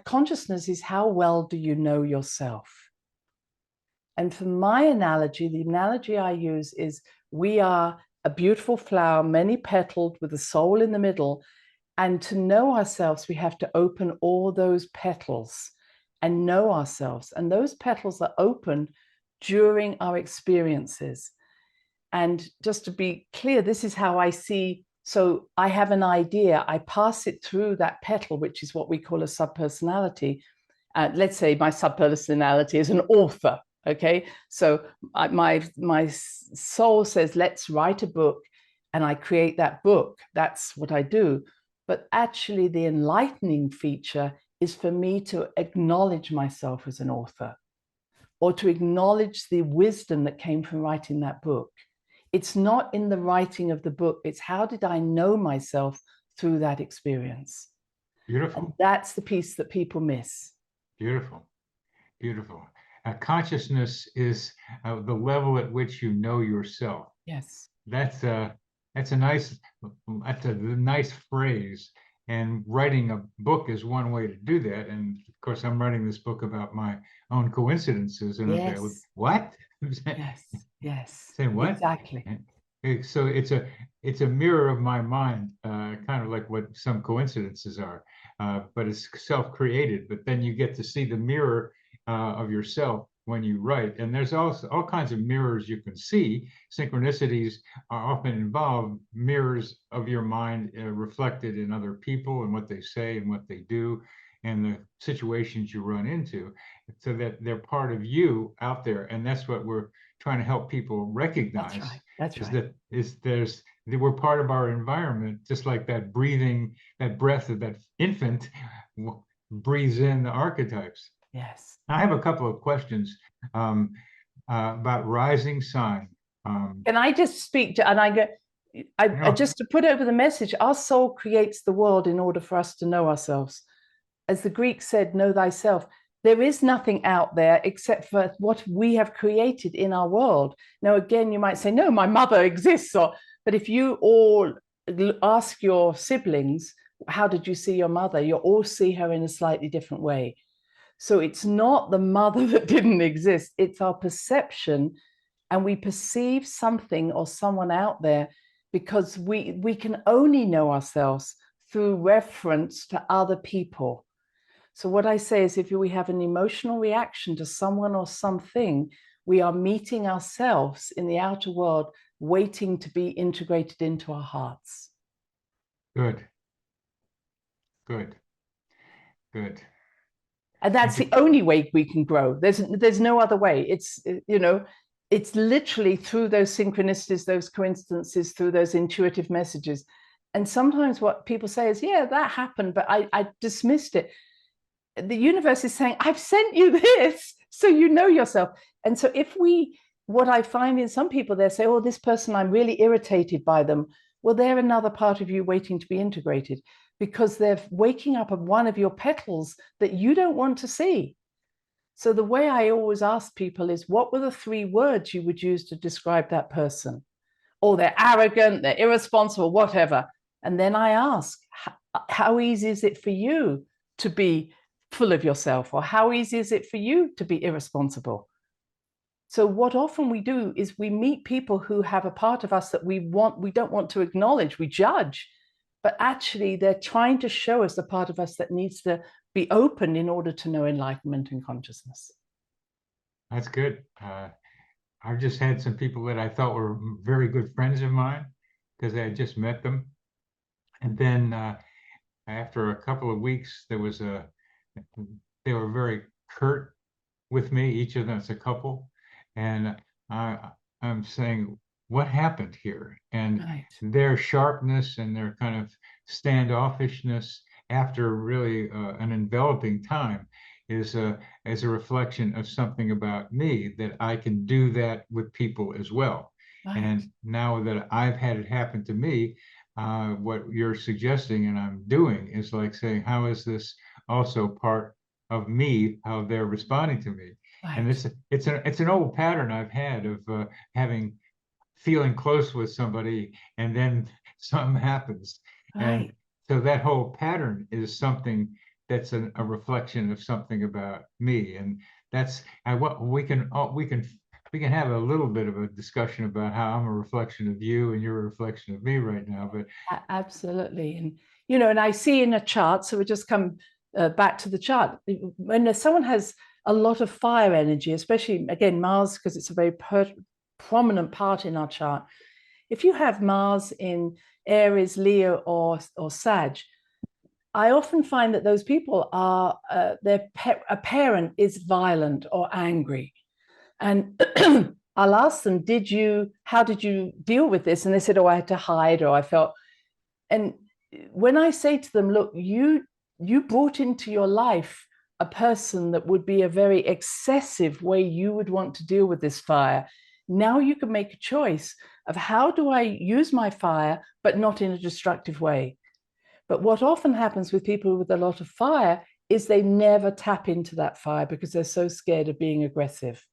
consciousness is how well do you know yourself. And for my analogy, the analogy I use is we are a beautiful flower, many petaled with a soul in the middle. And to know ourselves, we have to open all those petals and know ourselves. And those petals are open during our experiences. And just to be clear, this is how I see. So I have an idea, I pass it through that petal, which is what we call a subpersonality. Let's say my subpersonality is an author. Okay, so my soul says, let's write a book, and I create that book. That's what I do. But actually, the enlightening feature is for me to acknowledge myself as an author, or to acknowledge the wisdom that came from writing that book. It's not in the writing of the book, it's how did I know myself through that experience? Beautiful. And that's the piece that people miss. Beautiful. Beautiful. Consciousness is the level at which you know yourself. Yes. That's a nice phrase. And writing a book is one way to do that. And of course, I'm writing this book about my own coincidences. And Yes. okay, what? Yes. Yes. Saying what? Exactly. So it's a mirror of my mind, kind of like what some coincidences are, but it's self-created. But then you get to see the mirror of yourself when you write. And there's also all kinds of mirrors you can see. Synchronicities are often involved mirrors of your mind reflected in other people and what they say and what they do and the situations you run into, so that they're part of you out there. And that's what we're trying to help people recognize. That's right. That's right. That we're part of our environment, just like that breathing, that breath of that infant breathes in the archetypes. Yes. I have a couple of questions about rising sign. Can I just speak to, and I just to put over the message, our soul creates the world in order for us to know ourselves. As the Greeks said, know thyself. There is nothing out there except for what we have created in our world. Now, again, you might say, no, my mother exists. But if you all ask your siblings, how did you see your mother? You'll all see her in a slightly different way. So it's not the mother that didn't exist. It's our perception. And we perceive something or someone out there because we can only know ourselves through reference to other people. So what I say is if we have an emotional reaction to someone or something, we are meeting ourselves in the outer world, waiting to be integrated into our hearts. Good. Good. Good. And that's the only way we can grow. There's no other way. It's literally through those synchronicities, those coincidences, through those intuitive messages. And sometimes what people say is, yeah, that happened, but I dismissed it. The universe is saying, I've sent you this, so you know yourself. And so what I find in some people, they say, oh, this person, I'm really irritated by them. Well, they're another part of you waiting to be integrated because they're waking up at one of your petals that you don't want to see. So the way I always ask people is, what were the 3 words you would use to describe that person? Oh, they're arrogant, they're irresponsible, whatever. And then I ask, how easy is it for you to be full of yourself? Or how easy is it for you to be irresponsible? So what often we do is we meet people who have a part of us that we don't want to acknowledge, we judge, but actually they're trying to show us the part of us that needs to be open in order to know enlightenment and consciousness. That's good. I've just had some people that I thought were very good friends of mine because I had just met them. And then after a couple of weeks, they were very curt with me, each of them, it's a couple. And I'm saying, what happened here? And Right. Their sharpness and their kind of standoffishness after really an enveloping time is a reflection of something about me, that I can do that with people as well. Right. And now that I've had it happen to me, what you're suggesting and I'm doing is like saying, how is this also part of me, how they're responding to me? Right. And it's an old pattern I've had of feeling close with somebody and then something happens. Right. And so that whole pattern is something that's a reflection of something about me. And that's what we can have a little bit of a discussion about how I'm a reflection of you and you're a reflection of me right now. But absolutely. And and I see in a chart, so we just come back to the chart, when someone has a lot of fire energy, especially again Mars, because it's a very prominent part in our chart. If you have Mars in Aries, Leo, or Sag, I often find that those people are a parent is violent or angry, and I'll ask them, how did you deal with this? And they said, oh, I had to hide, or I felt. And when I say to them, look, you brought into your life a person that would be a very excessive way you would want to deal with this fire. Now you can make a choice of how do I use my fire, but not in a destructive way. But what often happens with people with a lot of fire is they never tap into that fire because they're so scared of being aggressive.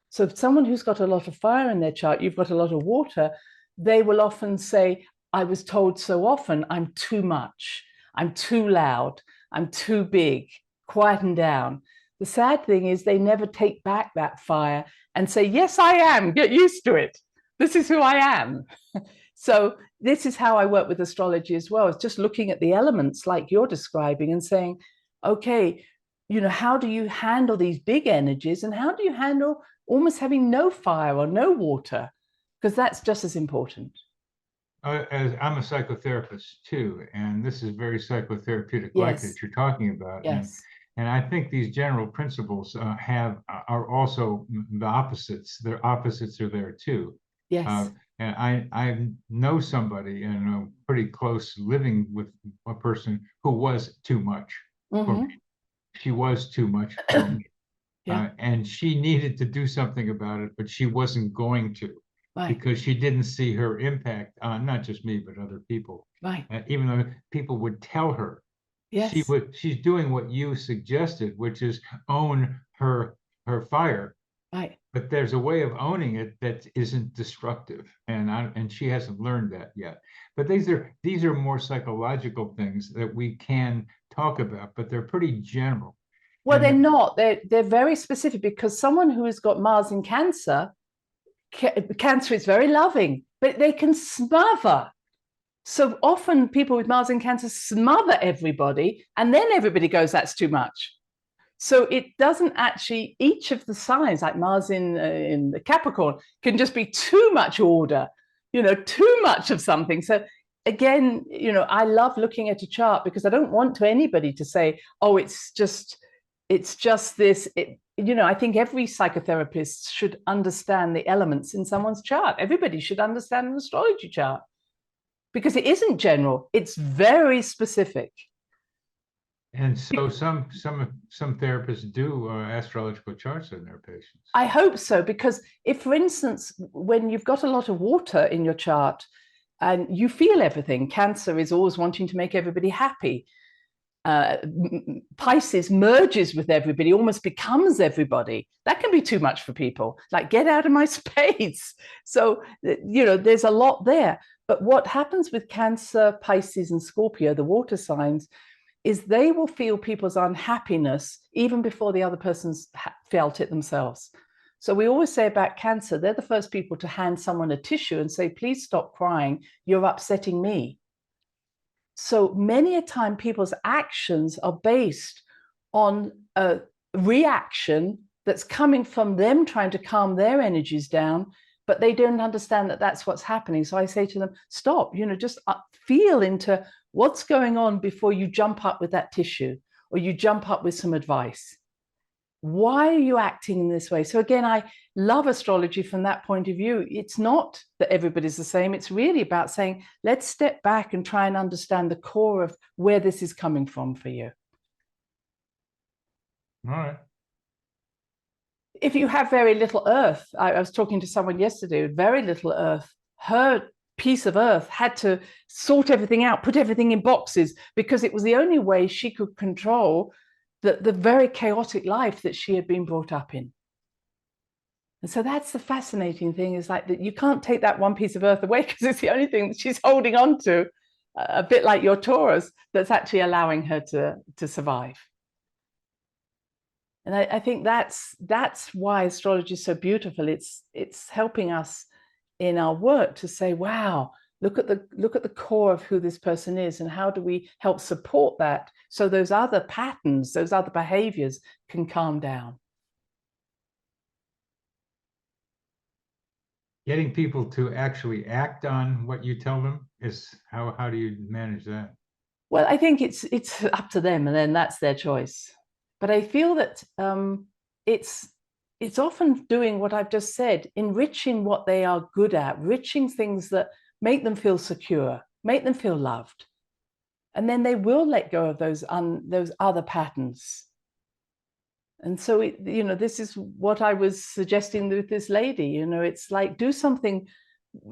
So if someone who's got a lot of fire in their chart, you've got a lot of water, they will often say, I was told so often, I'm too much, I'm too loud, I'm too big, quieten down. The sad thing is they never take back that fire and say, yes, I am, get used to it. This is who I am. So this is how I work with astrology as well. It's just looking at the elements like you're describing and saying, okay, how do you handle these big energies and how do you handle almost having no fire or no water? Because that's just as important. As I'm a psychotherapist too, and this is very psychotherapeutic, Yes. like that you're talking about. Yes. And I think these general principles are also the opposites. Their opposites are there too. Yes. And I know somebody and pretty close living with a person who was too much for me. She was too much for me. Yeah. And she needed to do something about it, but she wasn't going to. Right. Because she didn't see her impact on not just me, but other people. Right. Even though people would tell her, Yes. she's doing what you suggested, which is own her fire. Right. But there's a way of owning it that isn't destructive, and she hasn't learned that yet. But these are more psychological things that we can talk about, but they're pretty general. Well, they're not. They're very specific because someone who has got Mars in Cancer is very loving, but they can smother. So often people with Mars in Cancer smother everybody, and then everybody goes, that's too much. So it doesn't actually, each of the signs, like Mars in the Capricorn, can just be too much order, too much of something. So again, I love looking at a chart because I don't want anybody to say, oh, it's just this. I think every psychotherapist should understand the elements in someone's chart. Everybody should understand an astrology chart because it isn't general. It's very specific. And so some therapists do astrological charts in their patients. I hope so, because if, for instance, when you've got a lot of water in your chart and you feel everything, Cancer is always wanting to make everybody happy. Pisces merges with everybody, almost becomes everybody. That can be too much for people. Like, get out of my space. So, there's a lot there. But what happens with Cancer, Pisces, and Scorpio, the water signs, is they will feel people's unhappiness even before the other person's felt it themselves. So we always say about Cancer, they're the first people to hand someone a tissue and say, please stop crying, you're upsetting me. So many a time people's actions are based on a reaction that's coming from them trying to calm their energies down, but they don't understand that that's what's happening. So I say to them, stop, just feel into what's going on before you jump up with that tissue or you jump up with some advice. Why are you acting in this way? So again, I love astrology from that point of view. It's not that everybody's the same. It's really about saying, let's step back and try and understand the core of where this is coming from for you. All right. If you have very little earth, I was talking to someone yesterday with very little earth, her piece of earth had to sort everything out, put everything in boxes, because it was the only way she could control the very chaotic life that she had been brought up in. And so that's the fascinating thing, is like that you can't take that one piece of earth away because it's the only thing that she's holding on to, a bit like your Taurus, that's actually allowing her to survive. And I think that's why astrology is so beautiful. It's helping us in our work to say, wow, look at the core of who this person is, and how do we help support that so those other patterns, those other behaviors can calm down. Getting people to actually act on what you tell them is how do you manage that? Well, I think it's up to them, and then that's their choice. But I feel that it's often doing what I've just said, enriching what they are good at, enriching things that make them feel secure, make them feel loved. and then they will let go of those other patterns. And so, this is what I was suggesting with this lady. It's like, do something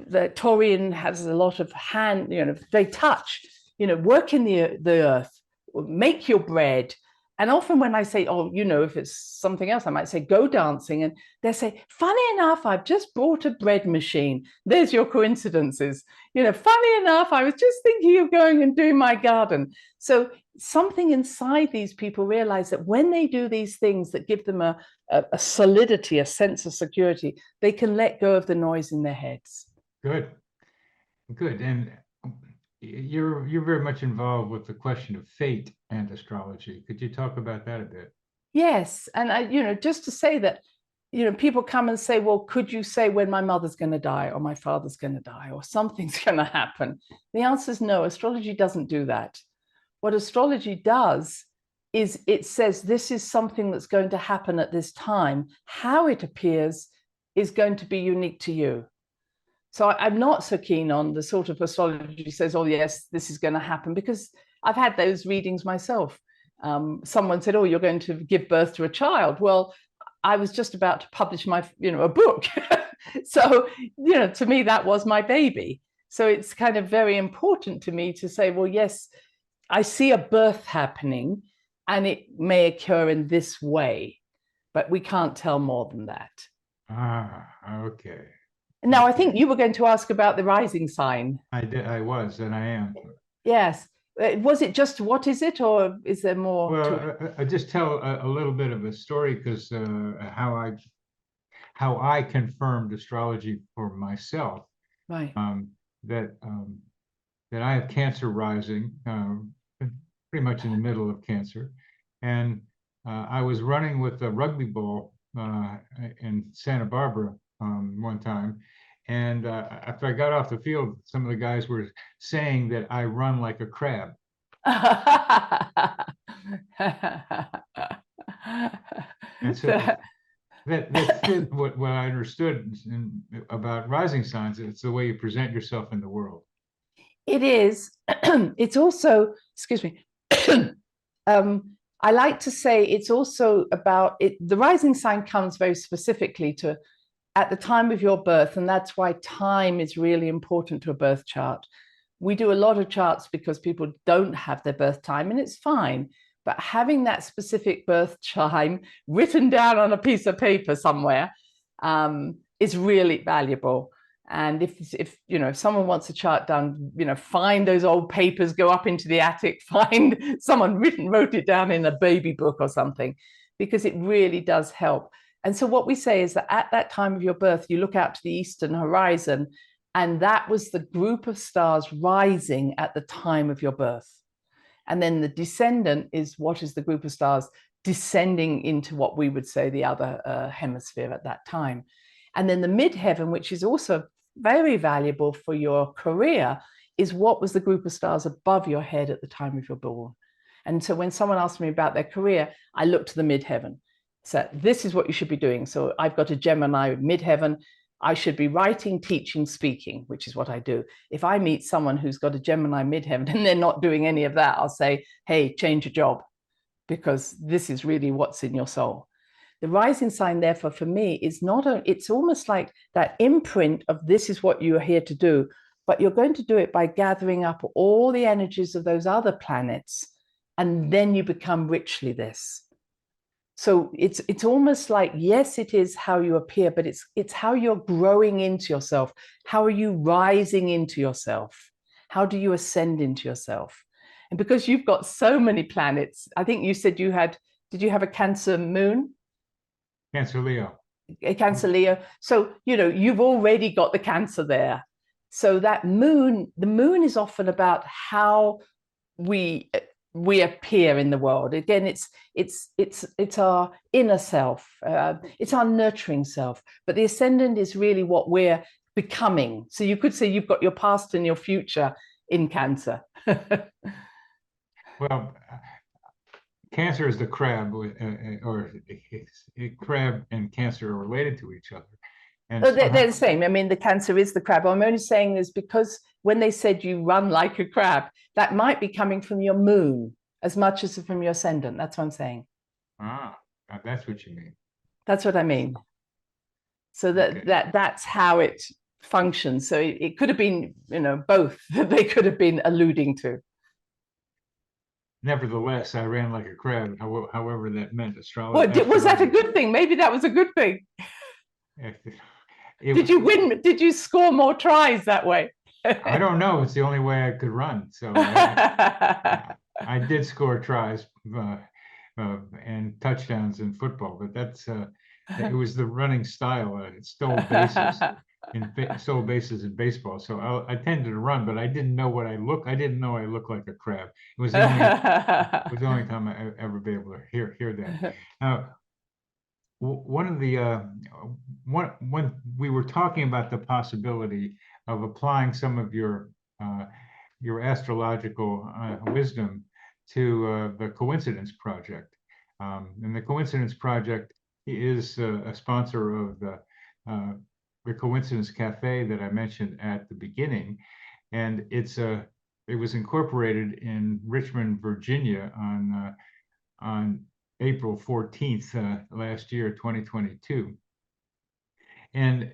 that Taurian has a lot of hand, they touch, work in the earth, make your bread. And often when I say, if it's something else, I might say, go dancing. And they say, funny enough, I've just bought a bread machine. There's your coincidences. Funny enough, I was just thinking of going and doing my garden. So something inside these people realize that when they do these things that give them a solidity, a sense of security, they can let go of the noise in their heads. Good. And you're very much involved with the question of fate and astrology. Could you talk about that a bit? Yes. And just to say that, people come and say, well, could you say when my mother's going to die or my father's going to die or something's going to happen? The answer is no. Astrology doesn't do that. What astrology does is it says this is something that's going to happen at this time. How it appears is going to be unique to you. So I'm not so keen on the sort of astrology says, oh, yes, this is going to happen, because I've had those readings myself. Someone said, oh, you're going to give birth to a child. Well, I was just about to publish my, a book. So, to me, that was my baby. So it's kind of very important to me to say, well, yes, I see a birth happening and it may occur in this way, but we can't tell more than that. Ah, okay. Now, I think you were going to ask about the rising sign. I was, and I am. Yes. Was it just what is it, or is there more? Well, I just tell a little bit of a story, because how I confirmed astrology for myself. Right. That I have Cancer rising, pretty much in the middle of Cancer, and I was running with a rugby ball in Santa Barbara one time. And after I got off the field, some of the guys were saying that I run like a crab. And so that fit what I understood about rising signs. It's the way you present yourself in the world. It is. It's also, excuse me. I like to say it's also about it. The rising sign comes very specifically to at the time of your birth, and that's why time is really important to a birth chart. We do a lot of charts because people don't have their birth time, and it's fine. But having that specific birth time written down on a piece of paper somewhere is really valuable. And if someone wants a chart done, find those old papers, go up into the attic, find someone wrote it down in a baby book or something, because it really does help. And so what we say is that at that time of your birth, you look out to the eastern horizon, and that was the group of stars rising at the time of your birth. And then the descendant is what is the group of stars descending into what we would say the other hemisphere at that time. And then the midheaven, which is also very valuable for your career, is what was the group of stars above your head at the time of your born. And so when someone asked me about their career, I looked to the midheaven. So this is what you should be doing. So I've got a Gemini midheaven. I should be writing, teaching, speaking, which is what I do. If I meet someone who's got a Gemini midheaven and they're not doing any of that, I'll say, hey, change your job, because this is really what's in your soul. The rising sign, therefore, for me, is it's almost like that imprint of this is what you are here to do, but you're going to do it by gathering up all the energies of those other planets, and then you become richly this. So it's almost like, yes, it is how you appear, but it's how you're growing into yourself. How are you rising into yourself? How do you ascend into yourself? And because you've got so many planets, I think you said did you have a Cancer moon? Cancer Leo. A Cancer Leo. So, you've already got the Cancer there. So that the moon is often about how we appear in the world. Again, it's our inner self. It's our nurturing self. But the ascendant is really what we're becoming. So you could say you've got your past and your future in Cancer. Well, Cancer is the crab, or crab and Cancer are related to each other. And Oh, they're the same. I mean, the Cancer is the crab. I'm only saying this because when they said you run like a crab, that might be coming from your moon as much as from your ascendant. That's what I'm saying. That's what you mean. That's what I mean. So that's how it functions. So it could have been, both that they could have been alluding to. Nevertheless, I ran like a crab, however that meant astrology. Well, was that a good thing? Maybe that was a good thing. Did you win? Did you score more tries that way? I don't know. It's the only way I could run. So I did score tries and touchdowns in football, but it was the running style. It stole bases in baseball. So I tended to run, but I didn't know what I looked. I didn't know I looked like a crab. It was the only time I ever be able to hear that. When we were talking about the possibility of applying some of your astrological wisdom to the Coincidence Project, and the Coincidence Project is a sponsor of the Coincidence Cafe that I mentioned at the beginning, and it was incorporated in Richmond, Virginia, on April 14th last year, 2022. And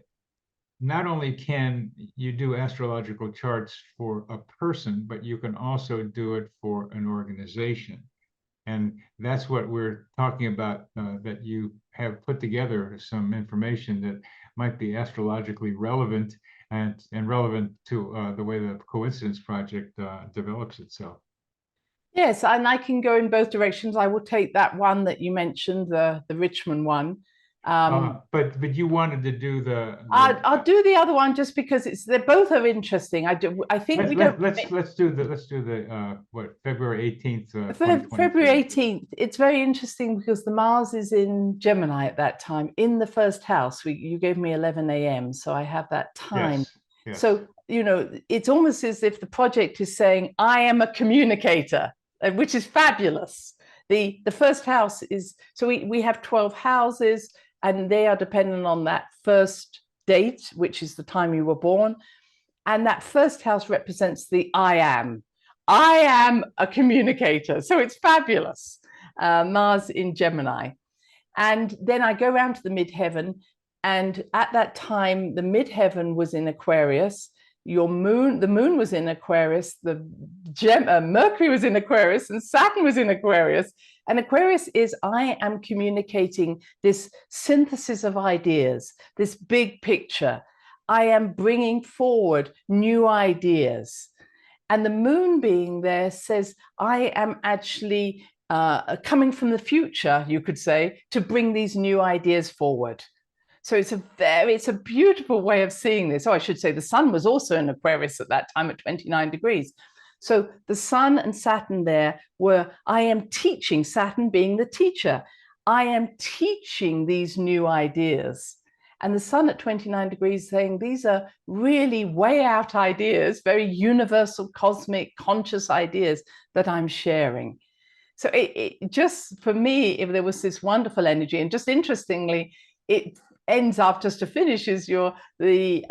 not only can you do astrological charts for a person, but you can also do it for an organization. And that's what we're talking about, that you have put together some information that might be astrologically relevant and relevant to the way the Coincidence Project develops itself. Yes, and I can go in both directions. I will take that one that you mentioned, the Richmond one. But you wanted to do I'll do the other one just because they both are interesting. I think let's do the February 18th. February 18th. It's very interesting because the Mars is in Gemini at that time in the first house. You gave me 11 a.m. so I have that time. Yes. So it's almost as if the project is saying I am a communicator, which is fabulous. The first house is, so we have 12 houses. And they are dependent on that first date, which is the time you were born. And that first house represents the I am. I am a communicator. So it's fabulous. Mars in Gemini. And then I go around to the midheaven. And at that time, the midheaven was in Aquarius. The moon was in Aquarius, Mercury was in Aquarius, and Saturn was in Aquarius. And Aquarius is, I am communicating this synthesis of ideas, this big picture. I am bringing forward new ideas. And the moon being there says, I am actually coming from the future, you could say, to bring these new ideas forward. So it's a beautiful way of seeing this. Oh, I should say the sun was also in Aquarius at that time at 29 degrees. So the sun and Saturn there were, I am teaching, Saturn being the teacher. I am teaching these new ideas. And the sun at 29 degrees saying, these are really way out ideas, very universal, cosmic, conscious ideas that I'm sharing. So it just, for me, if there was this wonderful energy, and just interestingly, it ends up, just to finish, is the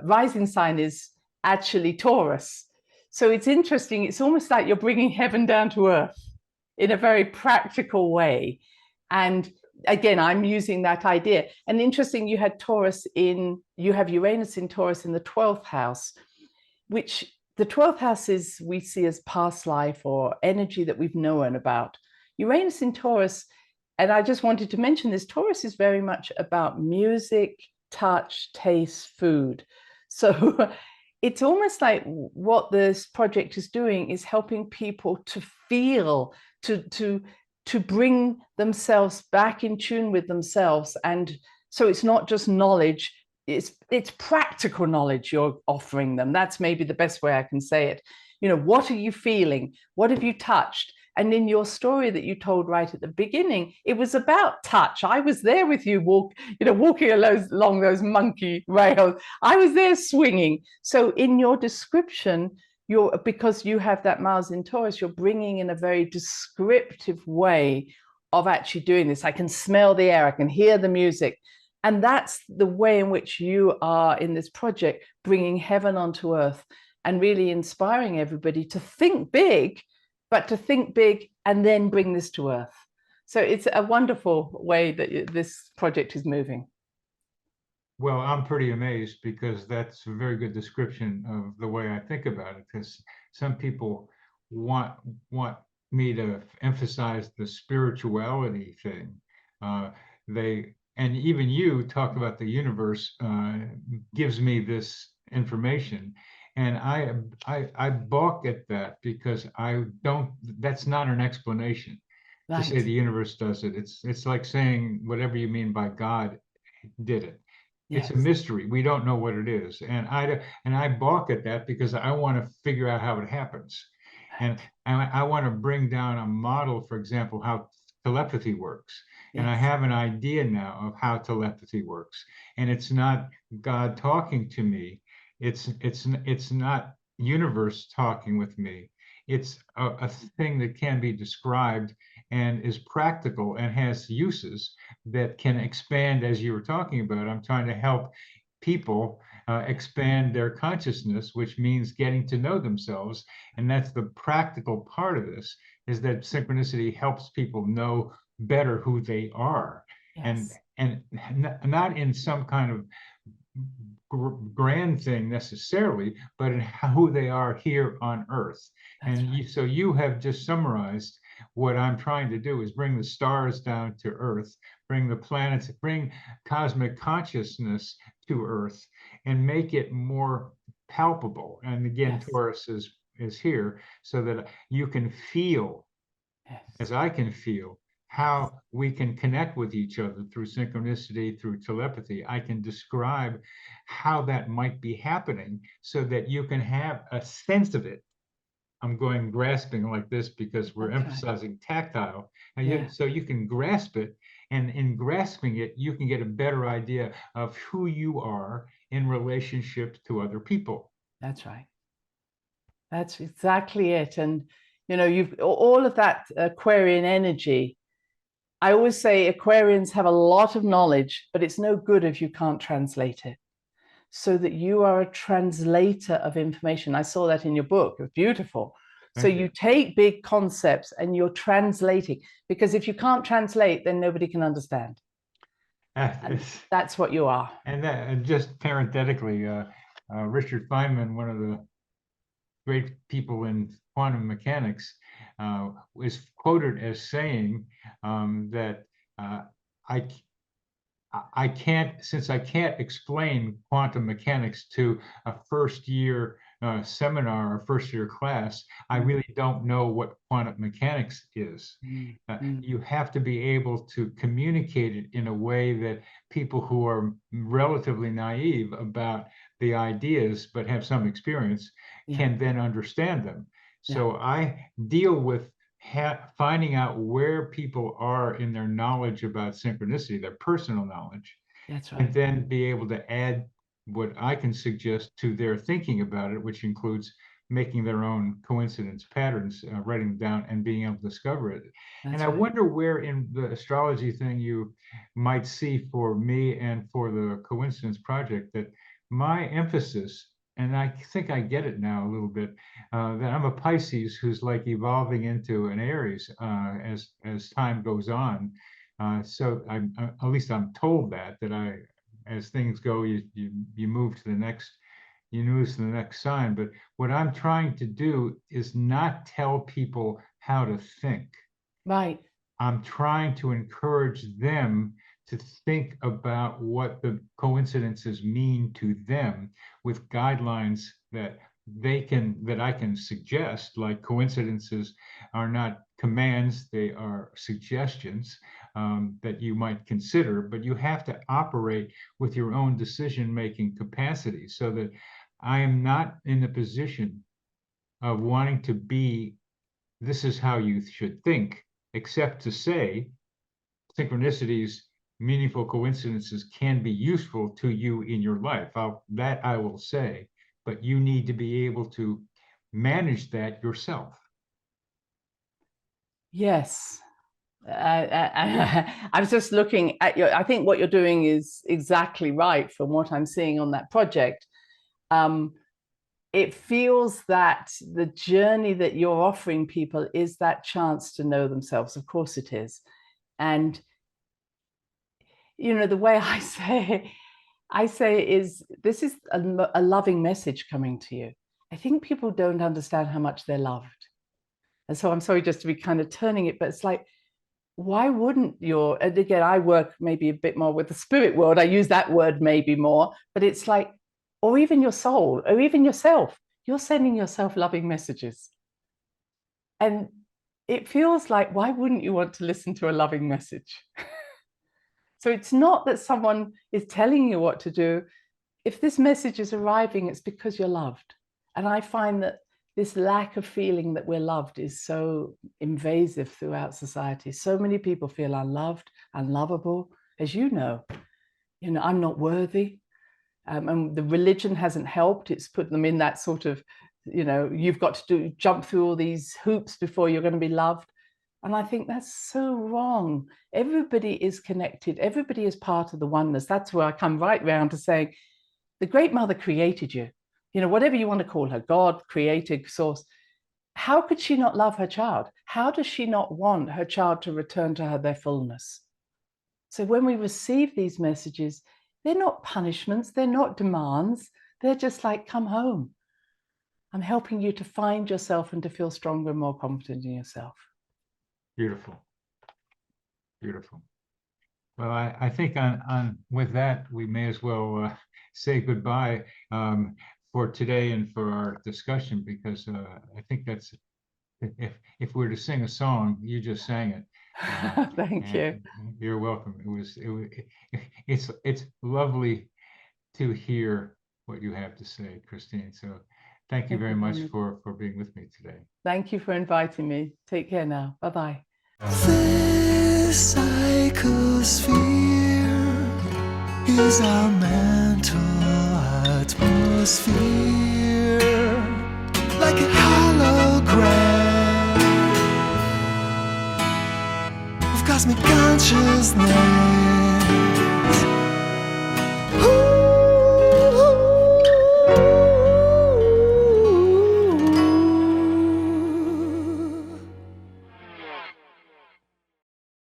rising sign is actually Taurus. So it's interesting. It's almost like you're bringing heaven down to earth in a very practical way. And again, I'm using that idea. And interesting, you have Uranus in Taurus in the 12th house, which the 12th house is, we see as past life or energy that we've known about. Uranus in Taurus, and I just wanted to mention this, Taurus is very much about music, touch, taste, food. So it's almost like what this project is doing is helping people to feel, to bring themselves back in tune with themselves. And so it's not just knowledge, it's practical knowledge you're offering them. That's maybe the best way I can say it. What are you feeling? What have you touched? And in your story that you told right at the beginning, it was about touch. I was there with you, walking along those monkey rails. I was there swinging. So in your description, because you have that Mars in Taurus, you're bringing in a very descriptive way of actually doing this. I can smell the air. I can hear the music. And that's the way in which you are in this project, bringing heaven onto earth and really inspiring everybody to think big, but to think big and then bring this to earth. So it's a wonderful way that this project is moving. Well, I'm pretty amazed because that's a very good description of the way I think about it. Because some people want me to emphasize the spirituality thing. They and even you talk about the universe gives me this information, and I balk at that because I don't. That's not an explanation to say Right. the universe does it. It's like saying whatever you mean by God did it. It's a Yes. mystery. We don't know what it is, and I balk at that because I want to figure out how it happens, and Right. I want to bring down a model, for example, how telepathy works. And I Yes. have an idea now of how telepathy works, and it's not God talking to me. It's not universe talking with me. It's a thing that can be described and is practical and has uses that can expand, as you were talking about. I'm trying to help people expand their consciousness, which means getting to know themselves. And that's the practical part of this, is that synchronicity helps people know better who they are. Yes. And not in some kind of grand thing necessarily, but in who they are here on Earth. That's And right. so you have just summarized what I'm trying to do is bring the stars down to Earth, bring the planets, bring cosmic consciousness to Earth, and make it more palpable. And again, Yes. Taurus is here so that you can feel, Yes. as I can feel, Yes. how we can connect with each other through synchronicity, through telepathy. I can describe how that might be happening so that you can have a sense of it. I'm going grasping like this because we're That's right. emphasizing tactile. And Yeah. so you can grasp it, and in grasping it, you can get a better idea of who you are in relationship to other people. That's right. That's exactly it. And, you know, you've all of that Aquarian energy. I always say Aquarians have a lot of knowledge, but it's no good if you can't translate it. So that you are a translator of information. I saw that in your book. It was beautiful. So Thank you you. take big concepts and you're translating, because if you can't translate, then nobody can understand. And that's what you are. And just parenthetically, Richard Feynman, one of the great people in quantum mechanics, is quoted as saying that I I can't, since I can't explain quantum mechanics to a first year seminar or first year class, I really don't know what quantum mechanics is. You have to be able to communicate it in a way that people who are relatively naive about the ideas but have some experience can then understand them. So I deal with finding out where people are in their knowledge about synchronicity, their personal knowledge, That's and right. then be able to add what I can suggest to their thinking about it, which includes making their own coincidence patterns, writing them down, and being able to discover it. And That's I right. wonder where in the astrology thing you might see for me and for the coincidence project that my emphasis, and I think I get it now a little bit, that I'm a Pisces who's like evolving into an Aries as time goes on. So at least I'm told that as things go, you move to the next, you move to the next sign. But what I'm trying to do is not tell people how to think. Right. I'm trying to encourage them to think about what the coincidences mean to them with guidelines that I can suggest, like coincidences are not commands, they are suggestions that you might consider, but you have to operate with your own decision-making capacity so that I am not in the position of wanting to be, this is how you should think, except to say synchronicities, meaningful coincidences can be useful to you in your life. That I will say, but you need to be able to manage that yourself. Yes. I was just looking at I think what you're doing is exactly right from what I'm seeing on that project. It feels that the journey that you're offering people is that chance to know themselves. Of course it is. And, the way I say is this is a loving message coming to you. I think people don't understand how much they're loved. And so I'm sorry just to be kind of turning it, but it's like, why wouldn't and again, I work maybe a bit more with the spirit world. I use that word maybe more, but it's like, or even your soul, or even yourself, you're sending yourself loving messages. And it feels like, why wouldn't you want to listen to a loving message? So it's not that someone is telling you what to do. If this message is arriving, it's because you're loved. And I find that this lack of feeling that we're loved is so invasive throughout society. So many people feel unloved, unlovable, as you know, I'm not worthy. And the religion hasn't helped. It's put them in that sort of, you've got to jump through all these hoops before you're going to be loved. And I think that's so wrong. Everybody is connected. Everybody is part of the oneness. That's where I come right round to saying, the Great Mother created you. Whatever you want to call her, God, creator, source. How could she not love her child? How does she not want her child to return to her their fullness? So when we receive these messages, they're not punishments, they're not demands. They're just like, come home. I'm helping you to find yourself and to feel stronger and more confident in yourself. Beautiful. Beautiful. Well, I think on with that, we may as well say goodbye for today and for our discussion, because I think that's, if we were to sing a song, you just sang it. Thank you. You're welcome. It's lovely to hear what you have to say, Christine. So thank you very much for being with me today. Thank you for inviting me. Take care now. Bye-bye. This psychosphere is our mental atmosphere, like a hologram of cosmic consciousness.